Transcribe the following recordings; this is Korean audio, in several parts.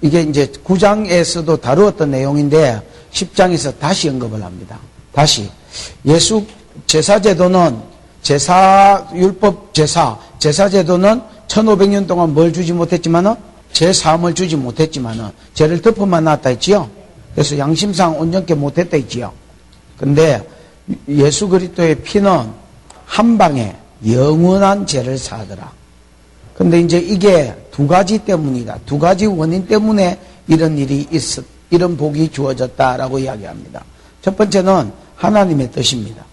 이게 이제 9장에서도 다루었던 내용인데 10장에서 다시 언급을 합니다. 다시 예수 제사제도는 율법 제사제도는 1500년 동안 뭘 주지 못했지만은 제사함을 주지 못했지만은 죄를 덮어만 놨다 했지요. 그래서 양심상 온전케 못했다 했지요. 근데 예수 그리스도의 피는 한 방에 영원한 죄를 사하더라. 근데 이제 이게 두 가지 때문이다. 두 가지 원인 때문에 이런 일이 이런 복이 주어졌다라고 이야기합니다. 첫 번째는 하나님의 뜻입니다.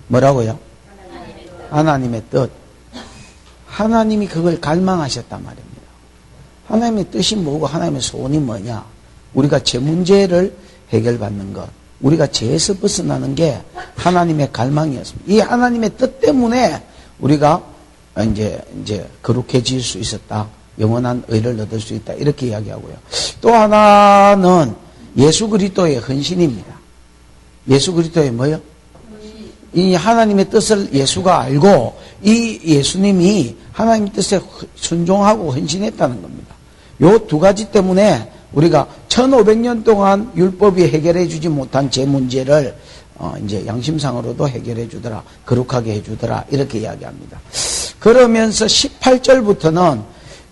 뭐라고요? 하나님의 뜻. 하나님이 그걸 갈망하셨단 말입니다. 하나님의 뜻이 뭐고 하나님의 소원이 뭐냐? 우리가 죄 문제를 해결받는 것. 우리가 죄에서 벗어나는 게 하나님의 갈망이었습니다. 이 하나님의 뜻 때문에 우리가 이제 거룩해질 수 있었다. 영원한 의를 얻을 수 있다. 이렇게 이야기하고요. 또 하나는 예수 그리스도의 헌신입니다. 예수 그리스도의 뭐요? 이 하나님의 뜻을 예수가 알고 이 예수님이 하나님의 뜻에 순종하고 헌신했다는 겁니다. 요 두 가지 때문에 우리가 1500년 동안 율법이 해결해 주지 못한 죄 문제를 이제 양심상으로도 해결해 주더라. 거룩하게 해 주더라. 이렇게 이야기합니다. 그러면서 18절부터는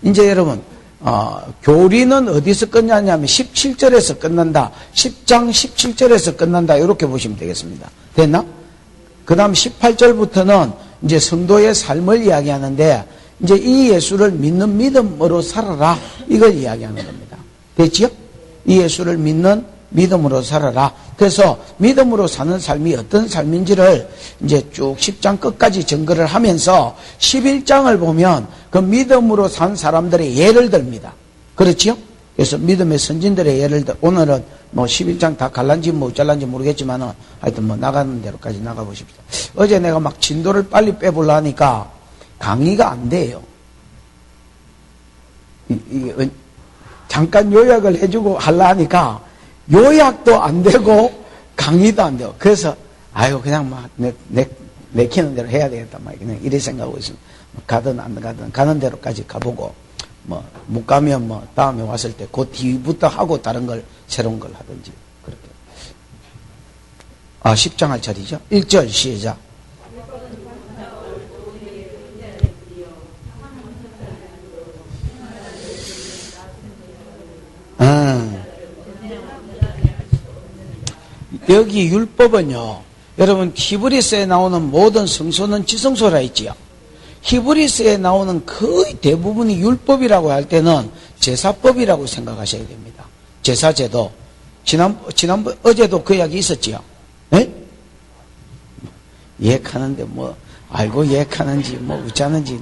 이제 여러분 교리는 어디서 끝나냐면 17절에서 끝난다. 10장 17절에서 끝난다. 이렇게 보시면 되겠습니다. 됐나? 그 다음 18절부터는 이제 성도의 삶을 이야기하는데 이제 이 예수를 믿는 믿음으로 살아라. 이걸 이야기하는 겁니다. 됐지요? 이 예수를 믿는 믿음으로 살아라. 그래서 믿음으로 사는 삶이 어떤 삶인지를 이제 쭉 10장 끝까지 증거를 하면서 11장을 보면 그 믿음으로 산 사람들의 예를 듭니다. 그렇지요? 그래서 믿음의 선진들의 예를 오늘은 뭐 11장 다 갈란지 뭐 잘란지 모르겠지만은 하여튼 뭐 나가는 대로까지 나가보십시오. 어제 내가 막 진도를 빨리 빼보려 하니까 강의가 안 돼요. 잠깐 요약을 해주고 하려 하니까 요약도 안 되고 강의도 안 되고 그래서 그냥 막 내키는 대로 해야 되겠다 막 그냥 이래 생각하고 있습니다. 가든 안 가든 가는 대로까지 가보고 뭐 못 가면 뭐 다음에 왔을 때 그 뒤부터 하고 다른 걸 새로운 걸 하든지 그렇게. 10장 할 차례죠. 1절 시작. 여기 율법은요, 여러분 히브리서에 나오는 모든 성소는 지성소라 했지요. 히브리서에 나오는 거의 대부분이 율법이라고 할 때는 제사법이라고 생각하셔야 됩니다. 제사제도. 어제도 그 이야기 있었지요. 예? 예약하는데 뭐 알고 예약하는지 뭐 어쩌는지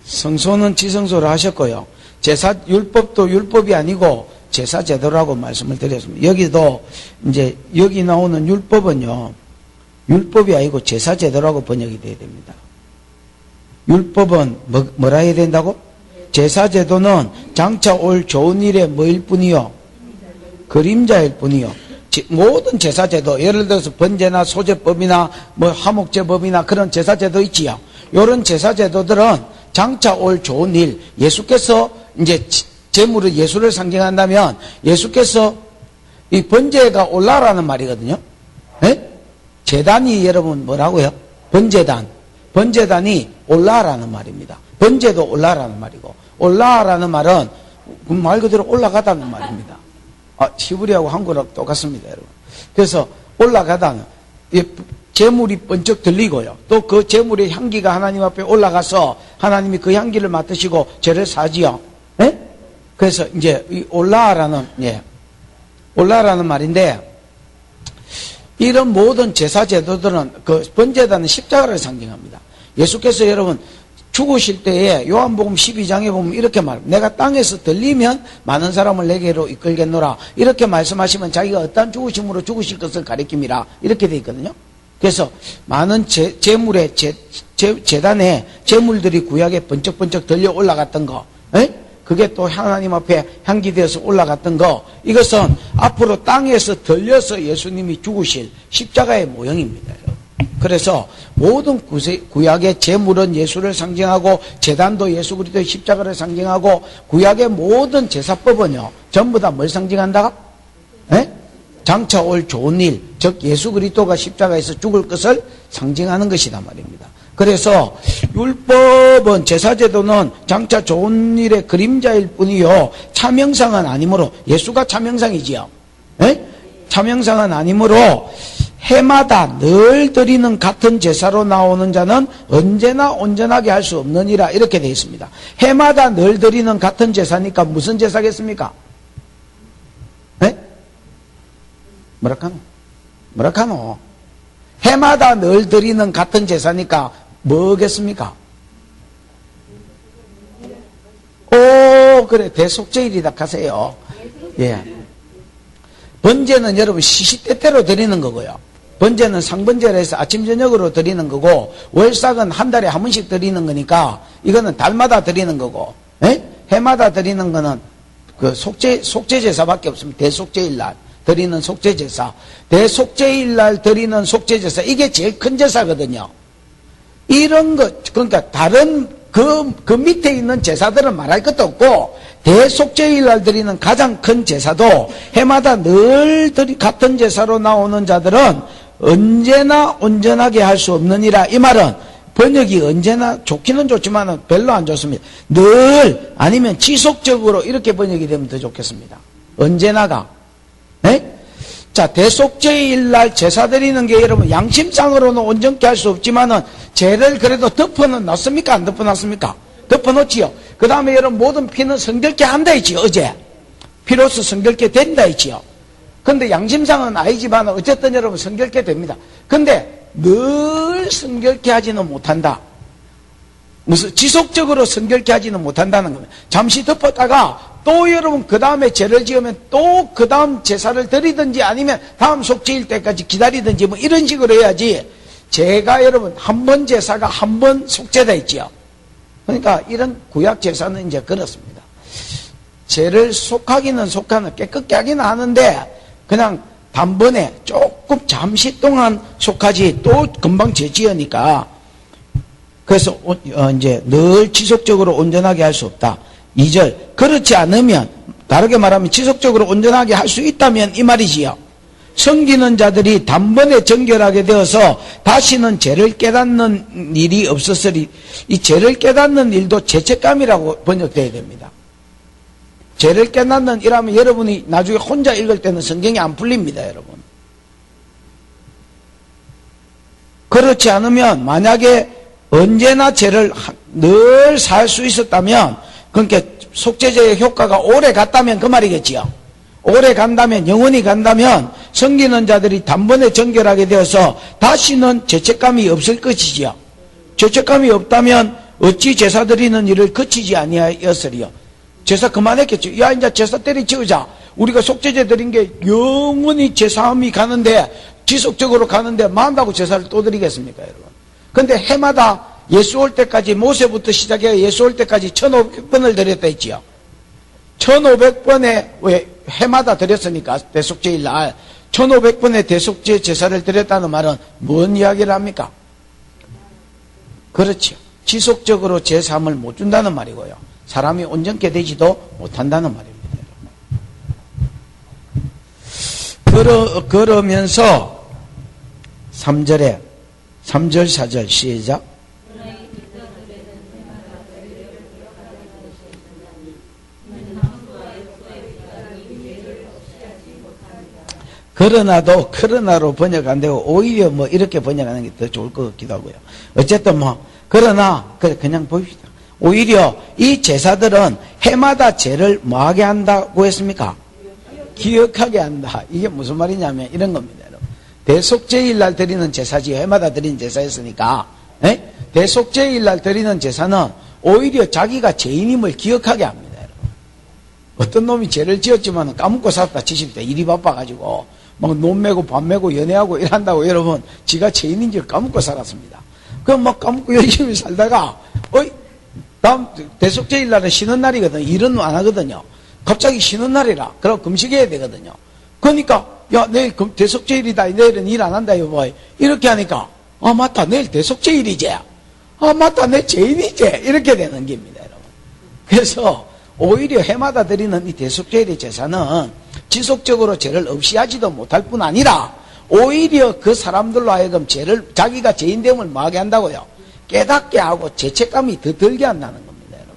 성소는 지성소를 하셨고요. 율법도 율법이 아니고 제사제도라고 말씀을 드렸습니다. 여기도 이제 여기 나오는 율법은요, 율법이 아니고 제사제도라고 번역이 돼야 됩니다. 율법은 뭐라 해야 된다고? 제사제도는 장차 올 좋은 일의 뭐일 뿐이요? 그림자일 뿐이요. 모든 제사제도, 예를 들어서 번제나 소제법이나 뭐 화목제법이나 그런 제사제도 있지요. 이런 제사제도들은 장차 올 좋은 일, 예수께서 이제 제물을 예수를 상징한다면 예수께서 이 번제가 올라라는 말이거든요. 네? 제단이 여러분 뭐라고요? 번제단이 올라라는 말입니다. 번제도 올라라는 말이고 올라라는 말은 말 그대로 올라가다는 말입니다. 히브리하고 한국어랑 똑같습니다, 여러분. 그래서 올라가다는 제물이 번쩍 들리고요. 또 그 제물의 향기가 하나님 앞에 올라가서 하나님이 그 향기를 맡으시고 죄를 사지요. 네? 그래서 이제 이 올라라는 말인데 이런 모든 제사제도들은 그 번제단은 십자가를 상징합니다. 예수께서 여러분 죽으실 때에 요한복음 12장에 보면 이렇게 말합니다. 내가 땅에서 들리면 많은 사람을 내게로 이끌겠노라. 이렇게 말씀하시면 자기가 어떠한 죽으심으로 죽으실 것을 가리킵니다. 이렇게 돼 있거든요. 그래서 많은 제물의 제단에 제물들이 구약에 번쩍번쩍 들려 올라갔던 거, 그게 또 하나님 앞에 향기되어서 올라갔던 거, 이것은 앞으로 땅에서 들려서 예수님이 죽으실 십자가의 모형입니다. 여러분. 그래서 모든 구약의 제물은 예수를 상징하고 제단도 예수 그리스도의 십자가를 상징하고 구약의 모든 제사법은요 전부 다 뭘 상징한다? 예? 장차 올 좋은 일, 즉 예수 그리스도가 십자가에서 죽을 것을 상징하는 것이다 말입니다. 그래서 율법은 제사제도는 장차 좋은 일의 그림자일 뿐이요 참형상은 아니므로 예수가 참형상이지요. 예? 참형상은 아니므로 해마다 늘 드리는 같은 제사로 나오는 자는 언제나 온전하게 할 수 없느니라 이렇게 되어 있습니다. 해마다 늘 드리는 같은 제사니까 무슨 제사겠습니까? 네? 뭐라카노? 해마다 늘 드리는 같은 제사니까 뭐겠습니까? 오, 그래 대속죄일이다 하세요. 예. 번제는 여러분 시시때때로 드리는 거고요. 번제는 상번제를 해서 아침 저녁으로 드리는 거고 월삭은 한 달에 한 번씩 드리는 거니까 이거는 달마다 드리는 거고 해마다 드리는 거는 그 속죄제사밖에 없습니다. 대속죄일 날 드리는 속죄제사, 대속죄일 날 드리는 속죄제사 이게 제일 큰 제사거든요. 이런 것 그러니까 다른 그 밑에 있는 제사들은 말할 것도 없고 대속죄일 날 드리는 가장 큰 제사도 해마다 늘 같은 제사로 나오는 자들은 언제나 온전하게 할 수 없느니라. 이 말은 번역이 언제나 좋기는 좋지만 별로 안 좋습니다. 늘 아니면 지속적으로 이렇게 번역이 되면 더 좋겠습니다. 언제나가. 네? 자, 대속죄일 날 제사 드리는 게 여러분 양심상으로는 온전케 할 수 없지만은 죄를 그래도 덮어는 놨습니까? 안 덮어놨습니까? 덮어놓지요. 그 다음에 여러분 모든 피는 성결케 한다 했지요. 어제 피로서 성결케 된다 했지요. 근데 양심상은 아니지만 어쨌든 여러분 성결케 됩니다. 근데 늘 성결케 하지는 못한다. 무슨 지속적으로 성결케 하지는 못한다는 겁니다. 잠시 덮었다가 또 여러분 그 다음에 죄를 지으면 또 그 다음 제사를 드리든지 아니면 다음 속죄일 때까지 기다리든지 뭐 이런 식으로 해야지 제가 여러분 한 번 제사가 한 번 속죄다 했지요. 그러니까 이런 구약 제사는 이제 그렇습니다. 죄를 속하기는 깨끗게 하기는 하는데 그냥 단번에 조금 잠시 동안 속하지 또 금방 죄 지으니까 그래서 이제 늘 지속적으로 온전하게 할 수 없다. 2절 그렇지 않으면 다르게 말하면 지속적으로 온전하게 할 수 있다면 이 말이지요. 섬기는 자들이 단번에 정결하게 되어서 다시는 죄를 깨닫는 일이 없었으리. 이 죄를 깨닫는 일도 죄책감이라고 번역되어야 됩니다. 죄를 깨닫는 일하면 여러분이 나중에 혼자 읽을 때는 성경이 안 풀립니다, 여러분. 그렇지 않으면 만약에 언제나 죄를 늘 살 수 있었다면 그러니까 속죄제의 효과가 오래 갔다면 그 말이겠지요. 오래 간다면 영원히 간다면 섬기는 자들이 단번에 정결하게 되어서 다시는 죄책감이 없을 것이지요. 죄책감이 없다면 어찌 제사 드리는 일을 그치지 아니하였으리요. 제사 그만했겠죠. 야 이제 제사 때려치우자. 우리가 속죄제 드린 게 영원히 제사함이 가는데 지속적으로 가는데 만다고 제사를 또 드리겠습니까 여러분. 근데 해마다 예수 올 때까지 모세부터 시작해 예수 올 때까지 1500번을 드렸다 했지요. 1500번에 왜 해마다 드렸으니까 대속죄일 날 1500번의 대속죄 제사를 드렸다는 말은 뭔 이야기를 합니까? 그렇죠. 지속적으로 제사함을 못 준다는 말이고요. 사람이 온전케 되지도 못한다는 말입니다. 그러면서 3절 4절 시작. 그러나로 번역 안 되고 오히려 뭐 이렇게 번역하는 게 더 좋을 것 같기도 하고요. 어쨌든 그러나 그냥 봅시다. 오히려 이 제사들은 해마다 죄를 뭐하게 한다고 했습니까? 기억하게 한다. 이게 무슨 말이냐면 이런 겁니다, 여러분. 대속죄일 날 드리는 제사지 해마다 드리는 제사였으니까 대속죄일 날 드리는 제사는 오히려 자기가 죄인임을 기억하게 합니다, 여러분. 어떤 놈이 죄를 지었지만 까먹고 살았다 치실 때 일이 바빠가지고 막 논 매고 밥 매고 연애하고 일한다고 여러분 지가 죄인인지를 까먹고 살았습니다. 그럼 막 까먹고 열심히 살다가 다음 대속죄일 날은 쉬는 날이거든요. 일은 안 하거든요. 갑자기 쉬는 날이라. 그럼 금식해야 되거든요. 그러니까 야 내일 대속죄일이다. 내일은 일 안 한다. 여보. 이렇게 하니까 아, 맞다. 내일 대속제일이지. 아, 맞다. 내 제일이지. 이렇게 되는 겁니다, 여러분. 그래서 오히려 해마다 드리는 이 대속제일의 제사는 지속적으로 죄를 없이 하지도 못할 뿐 아니라 오히려 그 사람들로 하여금 죄를, 자기가 죄인됨을 뭐하게 한다고요? 깨닫게 하고 죄책감이 더 들게 한다는 겁니다, 여러분.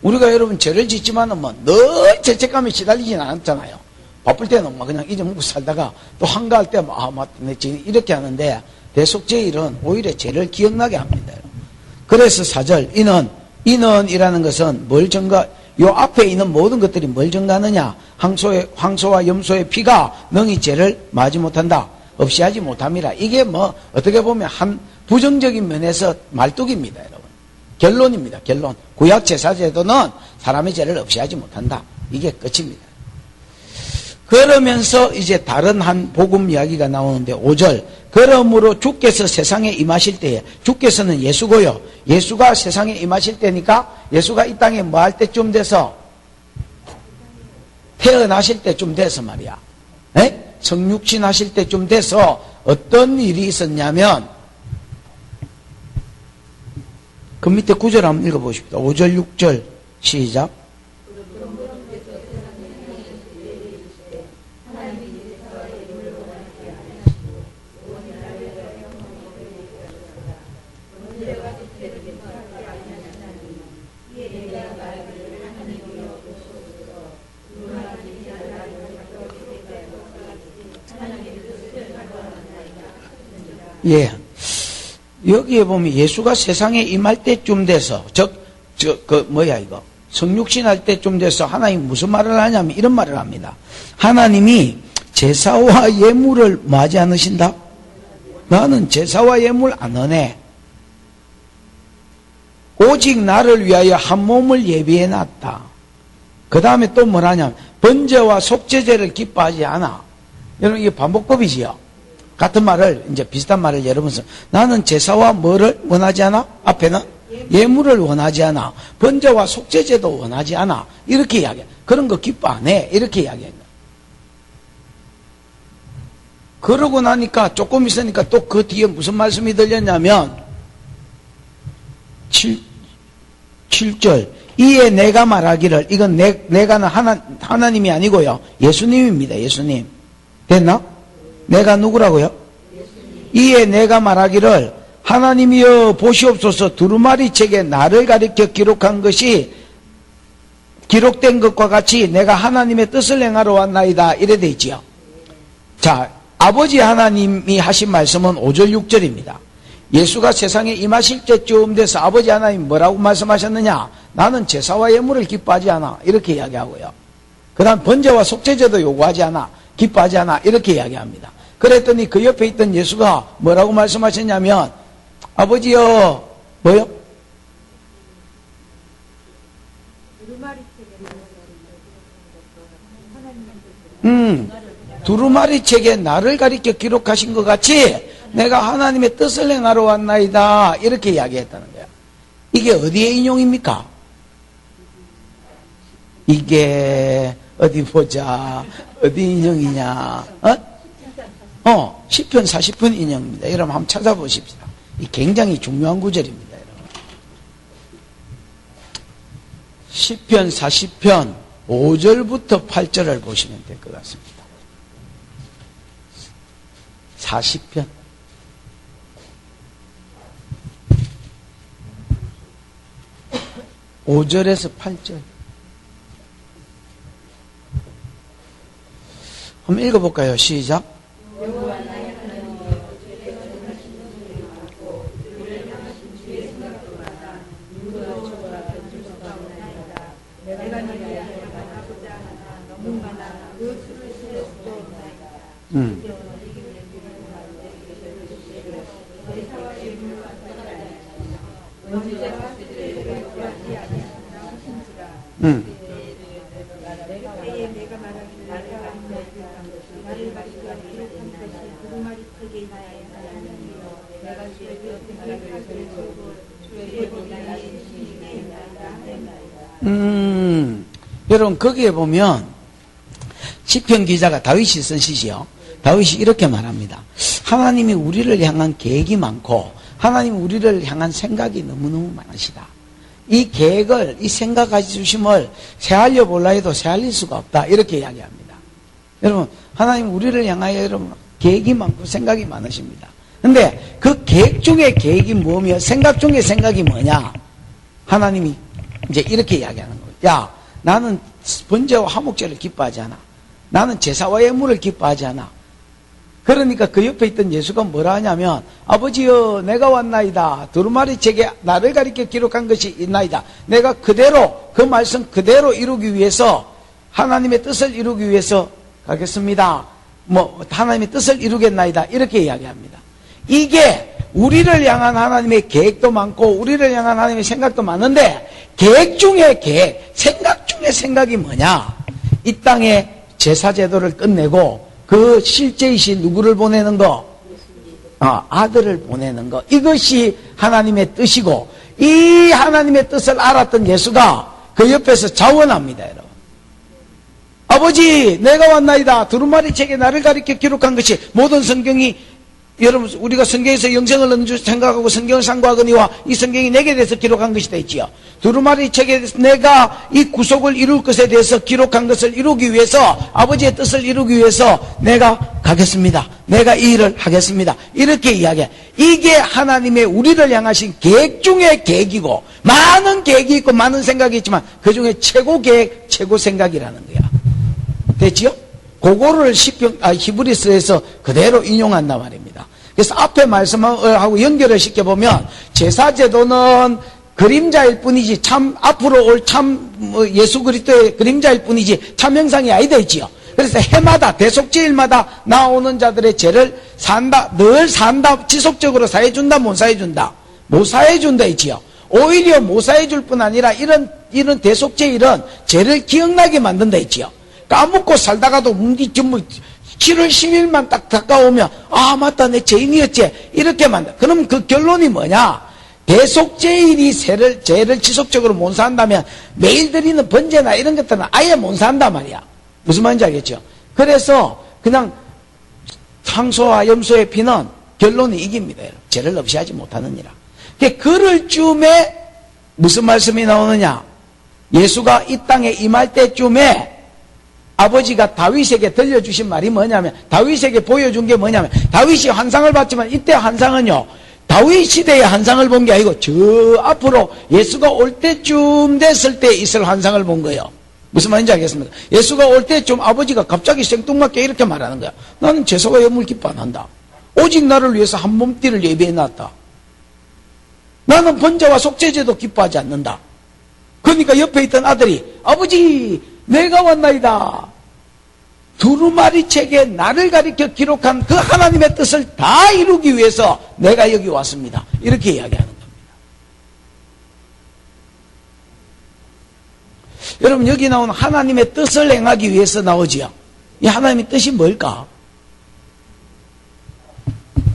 우리가 여러분 죄를 짓지만은 뭐 늘 죄책감에 시달리진 않았잖아요. 바쁠 때는 막 그냥 잊어먹고 살다가 또 한가할 때 막, 아, 맞다, 내 죄인 이렇게 하는데 대속죄일은 오히려 죄를 기억나게 합니다, 여러분. 그래서 4절, 이는이라는 것은 뭘 증거, 요 앞에 있는 모든 것들이 뭘 증거하느냐? 황소와 염소의 피가 능히 죄를 마지 못한다. 없이 하지 못함이라. 이게 뭐 어떻게 보면 한 부정적인 면에서 말뚝입니다, 여러분. 결론입니다, 결론. 구약 제사제도는 사람의 죄를 없이 하지 못한다. 이게 끝입니다. 그러면서 이제 다른 한 복음 이야기가 나오는데 5절, 그러므로 주께서 세상에 임하실 때에, 주께서는 예수고요. 예수가 세상에 임하실 때니까 예수가 이 땅에 뭐 할 때쯤 돼서, 태어나실 때쯤 돼서 말이야. 에? 성육신 하실 때쯤 돼서 어떤 일이 있었냐면, 그 밑에 9절 한번 읽어보십시오. 5절 6절 시작. 예. 여기에 보면 예수가 세상에 임할 때쯤 돼서, 성육신 할 때쯤 돼서 하나님 무슨 말을 하냐면 이런 말을 합니다. 하나님이 제사와 예물을 뭐하지 않으신다? 나는 제사와 예물 안 하네. 오직 나를 위하여 한 몸을 예비해 놨다. 그 다음에 또 뭐라냐면, 번제와 속죄제를 기뻐하지 않아. 여러분, 이게 반복법이지요. 같은 말을, 이제 비슷한 말을 여러 번 써. 나는 제사와 뭐를 원하지 않아? 앞에는 예물을 원하지 않아. 번제와 속죄제도 원하지 않아. 이렇게 이야기해. 그런 거 기뻐 안 해. 이렇게 이야기해. 그러고 나니까 조금 있으니까 또 그 뒤에 무슨 말씀이 들렸냐면 7절, 이에 내가 말하기를, 이건 내가는 하나님이 아니고요, 예수님입니다. 예수님. 됐나? 내가 누구라고요? 이에 내가 말하기를, 하나님이여 보시옵소서, 두루마리 책에 나를 가리켜 기록한 것이 기록된 것과 같이 내가 하나님의 뜻을 행하러 왔나이다. 이래 돼 있지요. 자, 아버지 하나님이 하신 말씀은 5절 6절입니다. 예수가 세상에 임하실 때쯤 돼서 아버지 하나님 뭐라고 말씀하셨느냐? 나는 제사와 예물을 기뻐하지 않아. 이렇게 이야기하고요. 그 다음 번제와 속죄제도 요구하지 않아. 기뻐하지 않아. 이렇게 이야기합니다. 그랬더니 그 옆에 있던 예수가 뭐라고 말씀하셨냐면, 아버지여, 뭐요? 두루마리 책에 나를 가리켜 기록하신 것 같이 내가 하나님의 뜻을 행하러 왔나이다. 이렇게 이야기했다는 거야. 이게 어디의 인용입니까? 이게 어디 보자. 어디 인용이냐? 시편 40편 인용입니다. 여러분 한번 찾아보십시다. 이 굉장히 중요한 구절입니다. 여러분. 시편 40편 5절부터 8절을 보시면 될 것 같습니다. 40편. (5절에서) 8절. 한번 읽어볼까요? 시작. 여러분 거기에 보면 시편 기자가 다윗이 쓴 시지요. 다윗이 이렇게 말합니다. 하나님이 우리를 향한 계획이 많고 하나님이 우리를 향한 생각이 너무너무 많으시다. 이 계획을, 이 생각하시 주심을 새알려 볼라 해도 새알릴 수가 없다. 이렇게 이야기합니다. 여러분, 하나님 우리를 향하여 여러분 계획이 많고 생각이 많으십니다. 근데 그 계획 중에 계획이 뭐며 생각 중에 생각이 뭐냐? 하나님이 이제 이렇게 이야기하는 거예요. 야, 나는 번제와 화목제를 기뻐하지 않아. 나는 제사와 예물을 기뻐하지 않아. 그러니까 그 옆에 있던 예수가 뭐라 하냐면, 아버지여, 내가 왔나이다. 두루마리 책에 나를 가리켜 기록한 것이 있나이다. 내가 그대로, 그 말씀 그대로 이루기 위해서, 하나님의 뜻을 이루기 위해서 가겠습니다. 하나님의 뜻을 이루겠나이다. 이렇게 이야기합니다. 이게 우리를 향한 하나님의 계획도 많고, 우리를 향한 하나님의 생각도 많은데, 계획 중에 계획, 생각 중에 생각이 뭐냐? 이 땅에 제사제도를 끝내고, 그 실제이신 누구를 보내는 거? 아들을 보내는 거. 이것이 하나님의 뜻이고, 이 하나님의 뜻을 알았던 예수가 그 옆에서 자원합니다, 여러분. 아버지, 내가 왔나이다. 두루마리 책에 나를 가리켜 기록한 것이 모든 성경이, 여러분, 우리가 성경에서 영생을 얻는 줄 생각하고 성경을 상고하거니와 이 성경이 내게 대해서 기록한 것이 되지요. 두루마리 책에 대해서 내가 이 구속을 이룰 것에 대해서 기록한 것을 이루기 위해서, 아버지의 뜻을 이루기 위해서 내가 가겠습니다. 내가 이 일을 하겠습니다. 이렇게 이야기해. 이게 하나님의 우리를 향하신 계획 중에 계획이고, 많은 계획이 있고 많은 생각이 있지만 그 중에 최고 계획, 최고 생각이라는 거야. 됐지요? 그거를 히브리서에서 그대로 인용한단 말입니다. 그래서 앞에 말씀하고 연결을 시켜보면, 제사제도는 그림자일 뿐이지 앞으로 올 예수 그리스도의 그림자일 뿐이지 참 형상이 아니다 했지요. 그래서 해마다 대속제일마다 나오는 자들의 죄를 늘 산다. 지속적으로 사해준다, 못 사해준다? 못 사해준다 했지요. 오히려 못 사해줄 뿐 아니라 이런 대속제일은 죄를 기억나게 만든다 했지요. 까먹고 살다가도 7월 10일만 딱 가까우면, 아, 맞다, 내 죄인이었지. 이렇게 만다. 그럼 그 결론이 뭐냐? 대속죄일이 죄를 지속적으로 못 산다면 매일 드리는 번제나 이런 것들은 아예 못 산단 말이야. 무슨 말인지 알겠죠? 그래서 그냥 상소와 염소의 피는 결론이 이깁니다. 죄를 없이 하지 못하느니라. 그럴 쯤에 무슨 말씀이 나오느냐? 예수가 이 땅에 임할 때쯤에 아버지가 다윗에게 들려주신 말이 뭐냐면, 다윗에게 보여준 게 뭐냐면, 다윗이 환상을 봤지만 이때 환상은요, 다윗 시대의 환상을 본 게 아니고 저 앞으로 예수가 올 때쯤 됐을 때 있을 환상을 본 거예요. 무슨 말인지 알겠습니까? 예수가 올 때쯤 아버지가 갑자기 생뚱맞게 이렇게 말하는 거야. 나는 제사와 예물 기뻐 안 한다. 오직 나를 위해서 한 몸띠를 예비해놨다. 나는 번제와 속죄제도 기뻐하지 않는다. 그러니까 옆에 있던 아들이, 아버지, 내가 왔나이다. 두루마리 책에 나를 가리켜 기록한 그 하나님의 뜻을 다 이루기 위해서 내가 여기 왔습니다. 이렇게 이야기하는 겁니다. 여러분, 여기 나온 하나님의 뜻을 행하기 위해서 나오지요. 이 하나님의 뜻이 뭘까?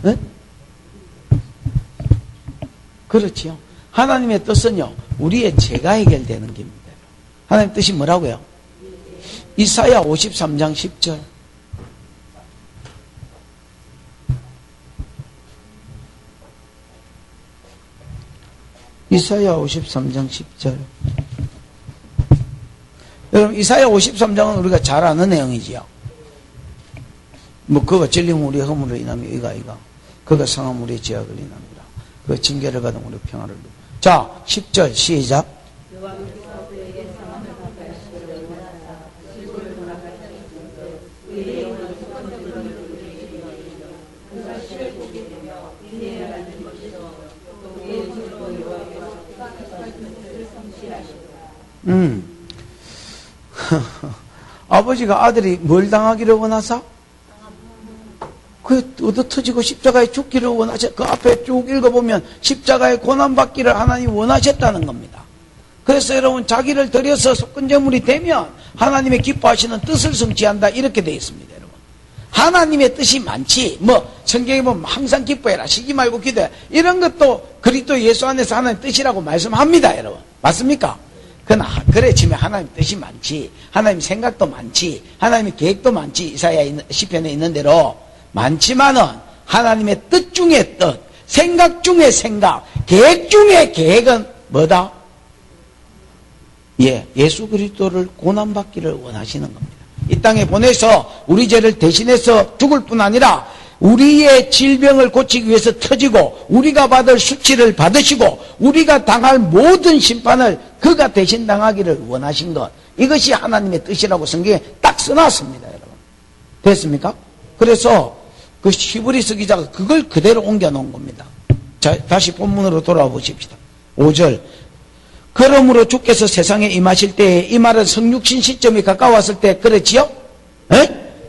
네? 그렇지요. 하나님의 뜻은요, 우리의 죄가 해결되는 겁니다. 하나님의 뜻이 뭐라고요? 이사야 53장 10절. 이사야 53장 10절. 여러분, 이사야 53장은 우리가 잘 아는 내용이지요. 그가 진리면 우리의 허물로 인하며 이가 그가 상하면 우리의 죄악을 인합니다. 그 징계를 받은 우리 평화를 누리고. 자, 10절 시작. 아버지가 아들이 뭘 당하기를 원하사? 그 얻어터지고 십자가에 죽기를 원하셨. 그 앞에 쭉 읽어보면 십자가에 고난받기를 하나님 원하셨다는 겁니다. 그래서 여러분, 자기를 들여서 속건제물이 되면 하나님의 기뻐하시는 뜻을 성취한다, 이렇게 되어 있습니다. 여러분, 하나님의 뜻이 많지, 성경에 보면 항상 기뻐해라, 쉬지 말고 기도해, 이런 것도 그리스도 예수 안에서 하나님의 뜻이라고 말씀합니다. 여러분, 맞습니까? 그래 치면 하나님 뜻이 많지, 하나님 생각도 많지, 하나님의 계획도 많지, 이사야 시편에 있는 대로 많지만은 하나님의 뜻 중에 뜻, 생각 중에 생각, 계획 중에 계획은 뭐다? 예수 그리스도를 고난받기를 원하시는 겁니다. 이 땅에 보내서 우리 죄를 대신해서 죽을 뿐 아니라 우리의 질병을 고치기 위해서 터지고 우리가 받을 수치를 받으시고 우리가 당할 모든 심판을 그가 대신 당하기를 원하신 것, 이것이 하나님의 뜻이라고 성경에 딱 써놨습니다. 여러분, 됐습니까? 그래서 그 히브리서 기자가 그걸 그대로 옮겨놓은 겁니다. 자, 다시 본문으로 돌아와 보십시다. 5절. 그러므로 주께서 세상에 임하실 때에, 이 말은 성육신 시점이 가까웠을 때 그렇지요?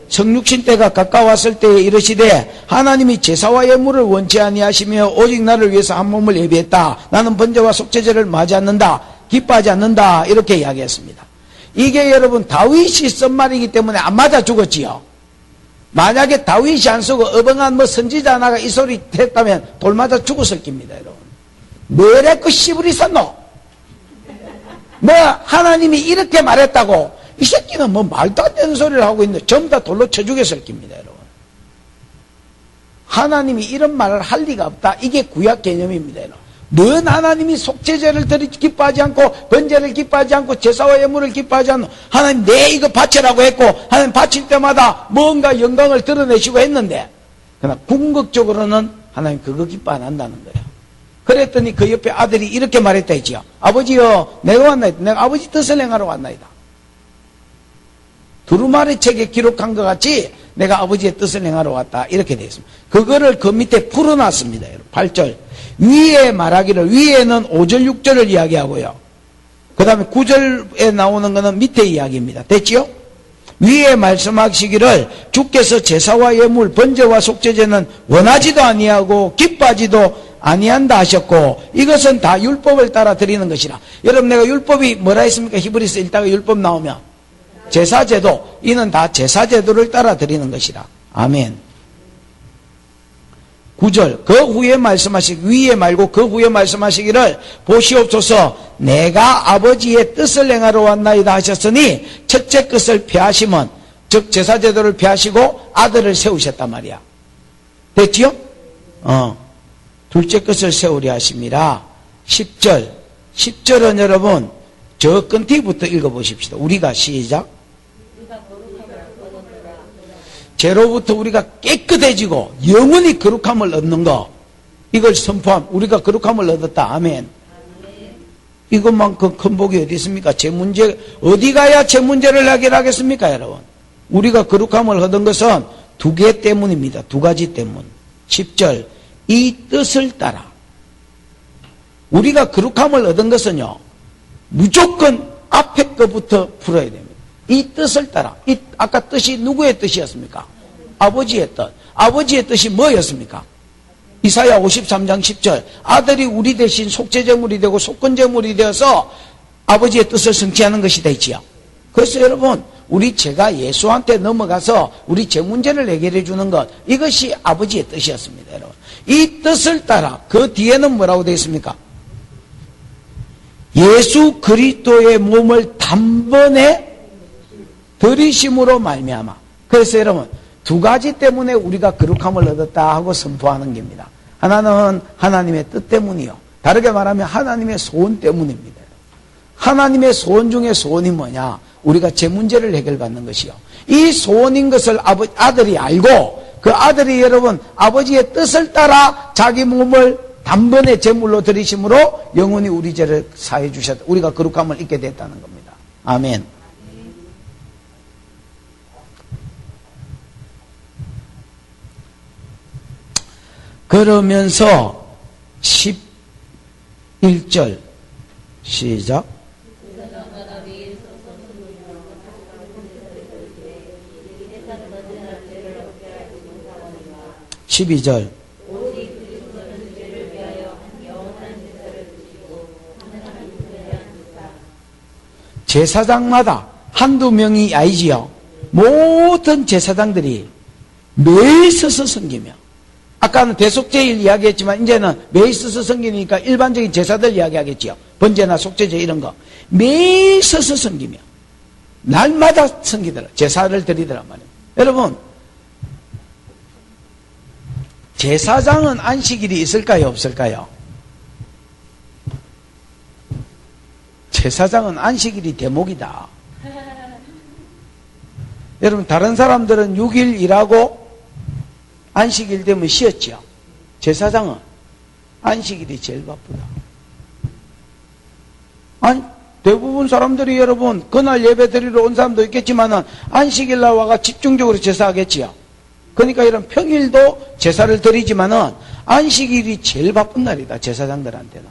성육신 때가 가까웠을 때에 이르시되 하나님이 제사와 예물을 원치 아니하시며 오직 나를 위해서 한 몸을 예비했다. 나는 번제와 속죄제를 맞지 않는다. 기뻐하지 않는다. 이렇게 이야기했습니다. 이게 여러분 다윗이 쓴 말이기 때문에 안 맞아 죽었지요. 만약에 다윗이 안 쓰고 어벙한 선지자 하나가 이 소리 했다면 돌 맞아 죽었을 겁니다. 여러분, 뭐래 그 씨부리 썼노? 하나님이 이렇게 말했다고 이 새끼는 말도 안 되는 소리를 하고 있는데 전부 다 돌로 쳐 죽였을 겁니다. 여러분, 하나님이 이런 말을 할 리가 없다. 이게 구약 개념입니다. 여러분, 넌 하나님이 속죄제를 기뻐하지 않고 번제를 기뻐하지 않고 제사와 예물을 기뻐하지 않고 하나님 내 이거 바치라고 했고 하나님 바칠 때마다 뭔가 영광을 드러내시고 했는데, 그러나 궁극적으로는 하나님 그거 기뻐 안 한다는 거예요. 그랬더니 그 옆에 아들이 이렇게 말했다 했지요. 아버지요, 내가 왔나이다. 내가 아버지 뜻을 행하러 왔나이다. 두루마리 책에 기록한 것 같이 내가 아버지의 뜻을 행하러 왔다. 이렇게 되어 있습니다. 그거를 그 밑에 풀어놨습니다. 8절. 위에 말하기를, 위에는 5절, 6절을 이야기하고요. 그 다음에 9절에 나오는 것은 밑에 이야기입니다. 됐지요? 위에 말씀하시기를 주께서 제사와 예물, 번제와 속죄제는 원하지도 아니하고 기뻐하지도 아니한다 하셨고 이것은 다 율법을 따라 드리는 것이라. 여러분, 내가 율법이 뭐라 했습니까? 히브리서 읽다가 율법 나오면 제사제도, 이는 다 제사제도를 따라 드리는 것이라. 아멘. 9절. 그 후에 위에 말고 그 후에 말씀하시기를 보시옵소서 내가 아버지의 뜻을 행하러 왔나이다 하셨으니 첫째 것을 폐하심은, 즉 제사제도를 폐하시고 아들을 세우셨단 말이야. 됐지요? 둘째 것을 세우려 하심이라. 10절. 10절은 여러분 저 끈티부터 읽어보십시다. 우리가 시작. 죄로부터 우리가 깨끗해지고 영원히 거룩함을 얻는 거, 이걸 선포함. 우리가 거룩함을 얻었다. 아멘. 이것만큼 큰 복이 어디 있습니까? 제 문제, 어디 가야 제 문제를 해결하겠습니까, 여러분? 우리가 거룩함을 얻은 것은 두 개 때문입니다. 두 가지 때문. 10절. 이 뜻을 따라. 우리가 거룩함을 얻은 것은요, 무조건 앞에 것부터 풀어야 됩니다. 이 뜻을 따라. 아까 뜻이 누구의 뜻이었습니까? 아버지의 뜻. 아버지의 뜻이 뭐였습니까? 이사야 53장 10절. 아들이 우리 대신 속죄제물이 되고 속건제물이 되어서 아버지의 뜻을 성취하는 것이 되지요. 그래서 여러분, 우리 죄가 예수한테 넘어가서 우리 죄 문제를 해결해 주는 것, 이것이 아버지의 뜻이었습니다. 여러분, 이 뜻을 따라 그 뒤에는 뭐라고 되어 있습니까? 예수 그리스도의 몸을 단번에 들이심으로 말미암아. 그래서 여러분, 두 가지 때문에 우리가 거룩함을 얻었다 하고 선포하는 겁니다. 하나는 하나님의 뜻 때문이요, 다르게 말하면 하나님의 소원 때문입니다. 하나님의 소원 중에 소원이 뭐냐? 우리가 제 문제를 해결받는 것이요, 이 소원인 것을 아들이 알고 그 아들이 여러분 아버지의 뜻을 따라 자기 몸을 단번에 제물로 드리심으로 영원히 우리 죄를 사해 주셨다. 우리가 거룩함을 잊게 됐다는 겁니다. 아멘. 그러면서 11절 시작. 12절. 제사장마다 한두 명이 아니지요. 모든 제사장들이 매일 서서 섬기며, 아까는 대속제일 이야기했지만 이제는 매일 서서 섬기니까 일반적인 제사들 이야기하겠지요. 번제나 속죄제 이런 거 매일 서서 섬기며 날마다 섬기더라. 제사를 드리더란 말이에요. 여러분, 제사장은 안식일이 있을까요? 없을까요? 제사장은 안식일이 대목이다. 여러분, 다른 사람들은 6일 일하고 안식일 되면 쉬었죠. 제사장은 안식일이 제일 바쁘다. 아니, 대부분 사람들이 여러분, 그날 예배 드리러 온 사람도 있겠지만은 안식일 날 와가 집중적으로 제사하겠지요. 그러니까 이런 평일도 제사를 드리지만은 안식일이 제일 바쁜 날이다. 제사장들한테는.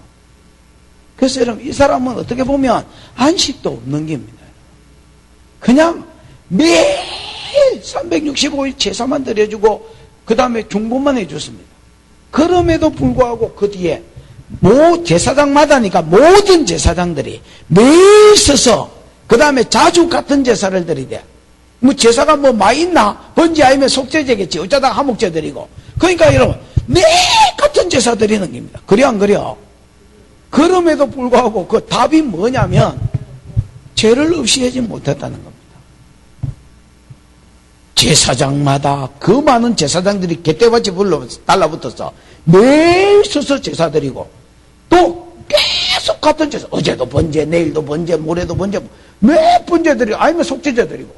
그래서 여러분, 이 사람은 어떻게 보면 안식도 없는 겁니다. 그냥 매일 365일 제사만 드려주고 그 다음에 중보만 해줬습니다. 그럼에도 불구하고 그 뒤에 제사장마다니까 모든 제사장들이 매일 서서 그 다음에 자주 같은 제사를 드리대. 뭐 제사가 뭐 많이 있나? 번제 아니면 속죄제겠지. 어쩌다가 화목제 드리고. 그러니까 여러분 매일 같은 제사 드리는 겁니다. 그래 안 그래요? 그럼에도 불구하고 그 답이 뭐냐면 죄를 없이하지 못했다는 겁니다. 제사장마다 그 많은 제사장들이 갯대밭이 달라붙어서 매일 서서 제사 드리고 또 계속 같은 제사, 어제도 번제, 내일도 번제, 모레도 번제, 매 번제 드리고 아니면 속죄제 드리고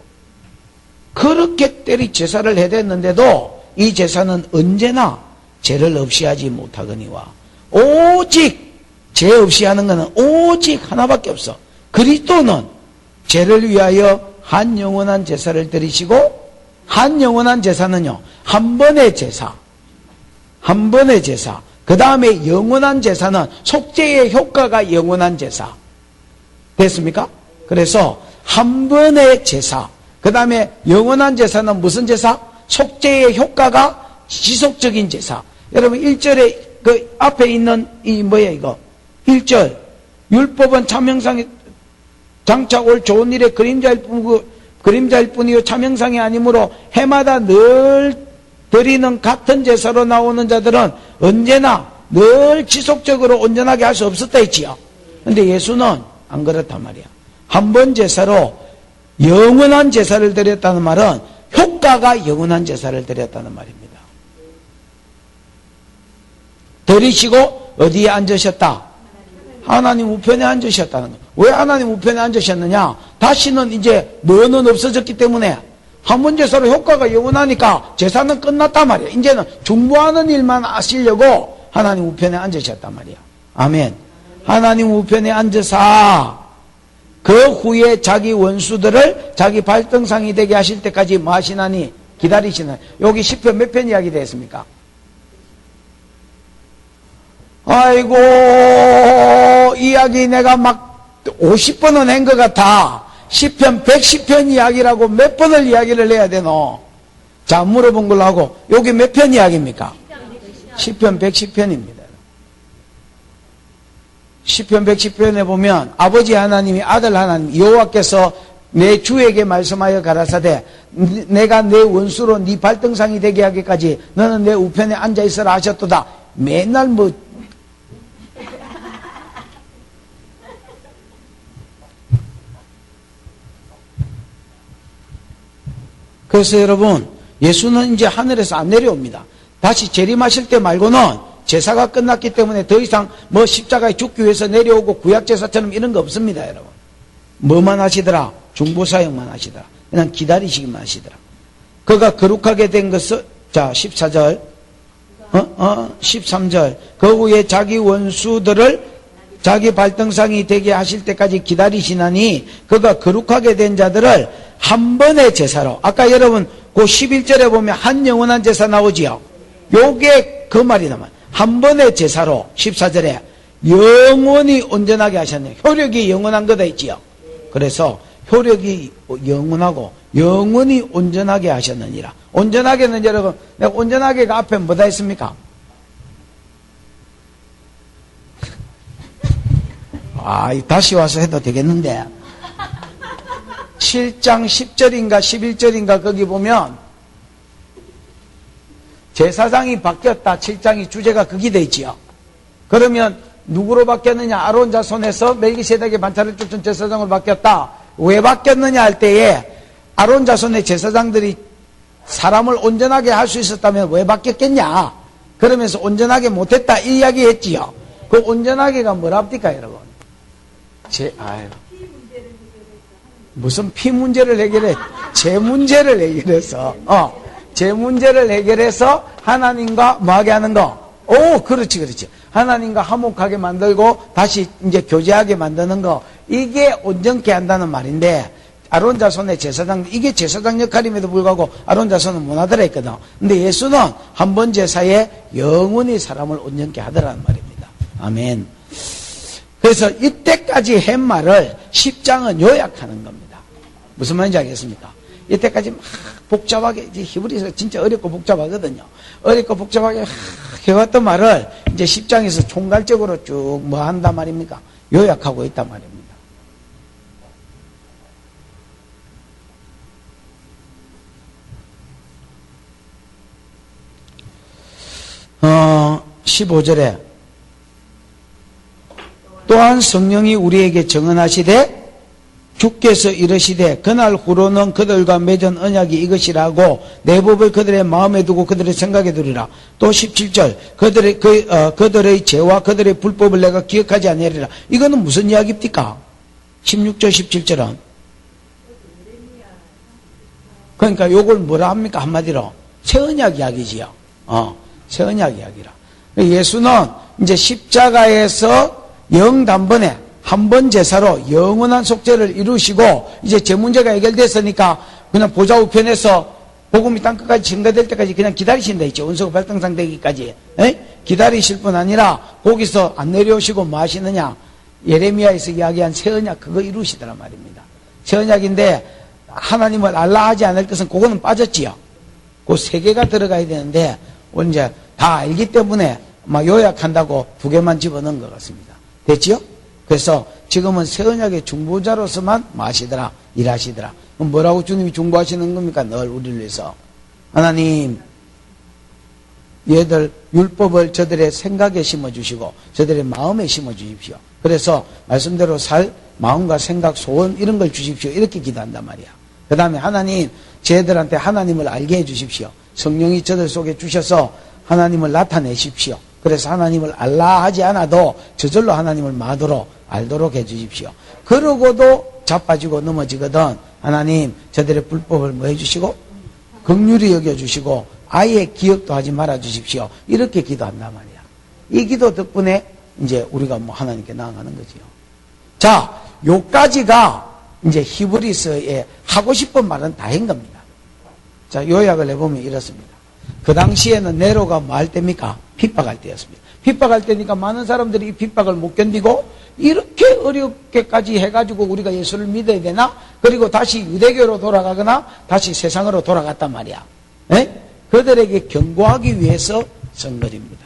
그렇게 때리 제사를 해댔는데도 이 제사는 언제나 죄를 없이 하지 못하거니와 오직 죄 없이 하는 것은 오직 하나밖에 없어. 그리스도는 죄를 위하여 한 영원한 제사를 드리시고 한 영원한 제사는요, 한 번의 제사, 한 번의 제사. 그 다음에 영원한 제사는 속죄의 효과가 영원한 제사. 됐습니까? 그래서 한 번의 제사. 그 다음에 영원한 제사는 무슨 제사? 속죄의 효과가 지속적인 제사. 여러분 1절에 그 앞에 있는 이 뭐야 이거? 1절 율법은 참형상이 장차 올 좋은 일의 그림자일 뿐이요 참형상이 아니므로 해마다 늘 드리는 같은 제사로 나오는 자들은 언제나 늘 지속적으로 온전하게 할 수 없었다 했지요. 근데 예수는 안 그렇단 말이야. 한 번 제사로 영원한 제사를 드렸다는 말은 효과가 영원한 제사를 드렸다는 말입니다. 드리시고 어디에 앉으셨다? 하나님 우편에 앉으셨다는 거예요. 왜 하나님 우편에 앉으셨느냐? 다시는 이제 뭐는 없어졌기 때문에 한 번 제사로 효과가 영원하니까 제사는 끝났단 말이야. 이제는 중보하는 일만 하시려고 하나님 우편에 앉으셨단 말이야. 아멘. 하나님 우편에 앉으사 그 후에 자기 원수들을 자기 발등상이 되게 하실 때까지 뭐 하시나니? 기다리시나니? 여기 10편 몇 편 이야기 되었습니까? 아이고 이야기 내가 막 50번은 한 것 같아. 10편 110편 이야기라고 몇 번을 이야기를 해야 되노? 자 물어본 걸로 하고 여기 몇 편 이야기입니까? 10편 110편입니다 10편 110편에 보면 아버지 하나님이 아들 하나님 여호와께서 내 주에게 말씀하여 가라사대 내가 내 원수로 네 발등상이 되게 하기까지 너는 내 우편에 앉아있으라 하셨도다. 맨날 뭐 그래서 여러분 예수는 이제 하늘에서 안 내려옵니다. 다시 재림하실 때 말고는 제사가 끝났기 때문에 더 이상 뭐 십자가에 죽기 위해서 내려오고 구약제사처럼 이런 거 없습니다. 여러분 뭐만 하시더라? 중보사역만 하시더라. 그냥 기다리시기만 하시더라. 그가 거룩하게 된 것을 자 14절 13절 그 후에 자기 원수들을 자기 발등상이 되게 하실 때까지 기다리시나니 그가 거룩하게 된 자들을 한 번의 제사로 아까 여러분 그 11절에 보면 한 영원한 제사 나오지요. 요게 그 말이 나와요. 한 번의 제사로 14절에 영원히 온전하게 하셨네. 효력이 영원한 거다 있지요. 그래서 효력이 영원하고 영원히 온전하게 하셨느니라. 온전하게는 여러분 내가 온전하게가 앞에 뭐다 했습니까? 다시 와서 해도 되겠는데 7장 10절인가 11절인가 거기 보면 제사장이 바뀌었다. 7장이 주제가 거기 돼 있지요. 그러면 누구로 바뀌었느냐? 아론 자손에서 멜기세덱의 반차를 쫓은 제사장으로 바뀌었다. 왜 바뀌었느냐 할 때에 아론 자손의 제사장들이 사람을 온전하게 할 수 있었다면 왜 바뀌었겠냐? 그러면서 온전하게 못했다 이 이야기 했지요. 그 온전하게가 뭐랍니까 여러분? 무슨 피 문제를 해결해? 제 문제를 해결해서 제 문제를 해결해서 하나님과 뭐하게 하는 거? 오, 그렇지. 하나님과 화목하게 만들고 다시 이제 교제하게 만드는 거, 이게 온전케 한다는 말인데, 아론 자손의 제사장, 이게 제사장 역할임에도 불구하고 아론 자손은 못하더라 했거든. 근데 예수는 한 번 제사에 영원히 사람을 온전케 하더라는 말입니다. 아멘. 그래서 이때까지 한 말을 10장은 요약하는 겁니다. 무슨 말인지 알겠습니까? 이때까지 막 복잡하게, 이제 히브리서 진짜 어렵고 복잡하거든요. 어렵고 복잡하게 해왔던 말을 이제 10장에서 총괄적으로 쭉 뭐 한단 말입니까? 요약하고 있단 말입니다. 15절에 또한 성령이 우리에게 증언하시되 주께서 이르시되 그날 후로는 그들과 맺은 언약이 이것이라고 내 법을 그들의 마음에 두고 그들의 생각에 두리라. 또 17절 그들의 죄와 그들의 불법을 내가 기억하지 아니하리라. 이거는 무슨 이야기입니까? 16절 17절은 그러니까 요걸 뭐라 합니까? 한마디로 새 언약 이야기지요. 새 언약 이야기라. 예수는 이제 십자가에서 영단번에 한 번 제사로 영원한 속죄를 이루시고 이제 제 문제가 해결됐으니까 그냥 보좌 우편에서 복음이 땅끝까지 증가될 때까지 그냥 기다리신다 했죠. 운석 발등상 되기까지. 기다리실 뿐 아니라 거기서 안 내려오시고 뭐 하시느냐? 예레미야에서 이야기한 새 언약 그거 이루시더란 말입니다. 새 언약인데 하나님을 알라 하지 않을 것은 그거는 빠졌지요. 그 세 개가 들어가야 되는데 오늘 이제 다 알기 때문에 막 요약한다고 두 개만 집어넣은 것 같습니다. 됐지요? 그래서 지금은 새 언약의 중보자로서만 마시더라, 일하시더라. 그럼 뭐라고 주님이 중보하시는 겁니까? 늘 우리를 위해서. 하나님, 얘들 율법을 저들의 생각에 심어주시고 저들의 마음에 심어주십시오. 그래서 말씀대로 살 마음과 생각, 소원 이런 걸 주십시오. 이렇게 기도한단 말이야. 그 다음에 하나님, 쟤들한테 하나님을 알게 해주십시오. 성령이 저들 속에 주셔서 하나님을 나타내십시오. 그래서 하나님을 알라 하지 않아도 저절로 하나님을 마도록 알도록 해주십시오. 그러고도 자빠지고 넘어지거든 하나님 저들의 불법을 뭐 해주시고 긍휼히 여겨주시고 아예 기억도 하지 말아주십시오. 이렇게 기도한단 말이야. 이 기도 덕분에 이제 우리가 뭐 하나님께 나아가는 거지요. 자, 요까지가 이제 히브리서에 하고 싶은 말은 다 한 겁니다. 자, 요약을 해보면 이렇습니다. 그 당시에는 네로가 뭐 할 때입니까? 핍박할 때였습니다. 핍박할 때니까 많은 사람들이 이 핍박을 못 견디고 이렇게 어렵게까지 해가지고 우리가 예수를 믿어야 되나? 그리고 다시 유대교로 돌아가거나 다시 세상으로 돌아갔단 말이야. 그들에게 경고하기 위해서 쓴 글입니다.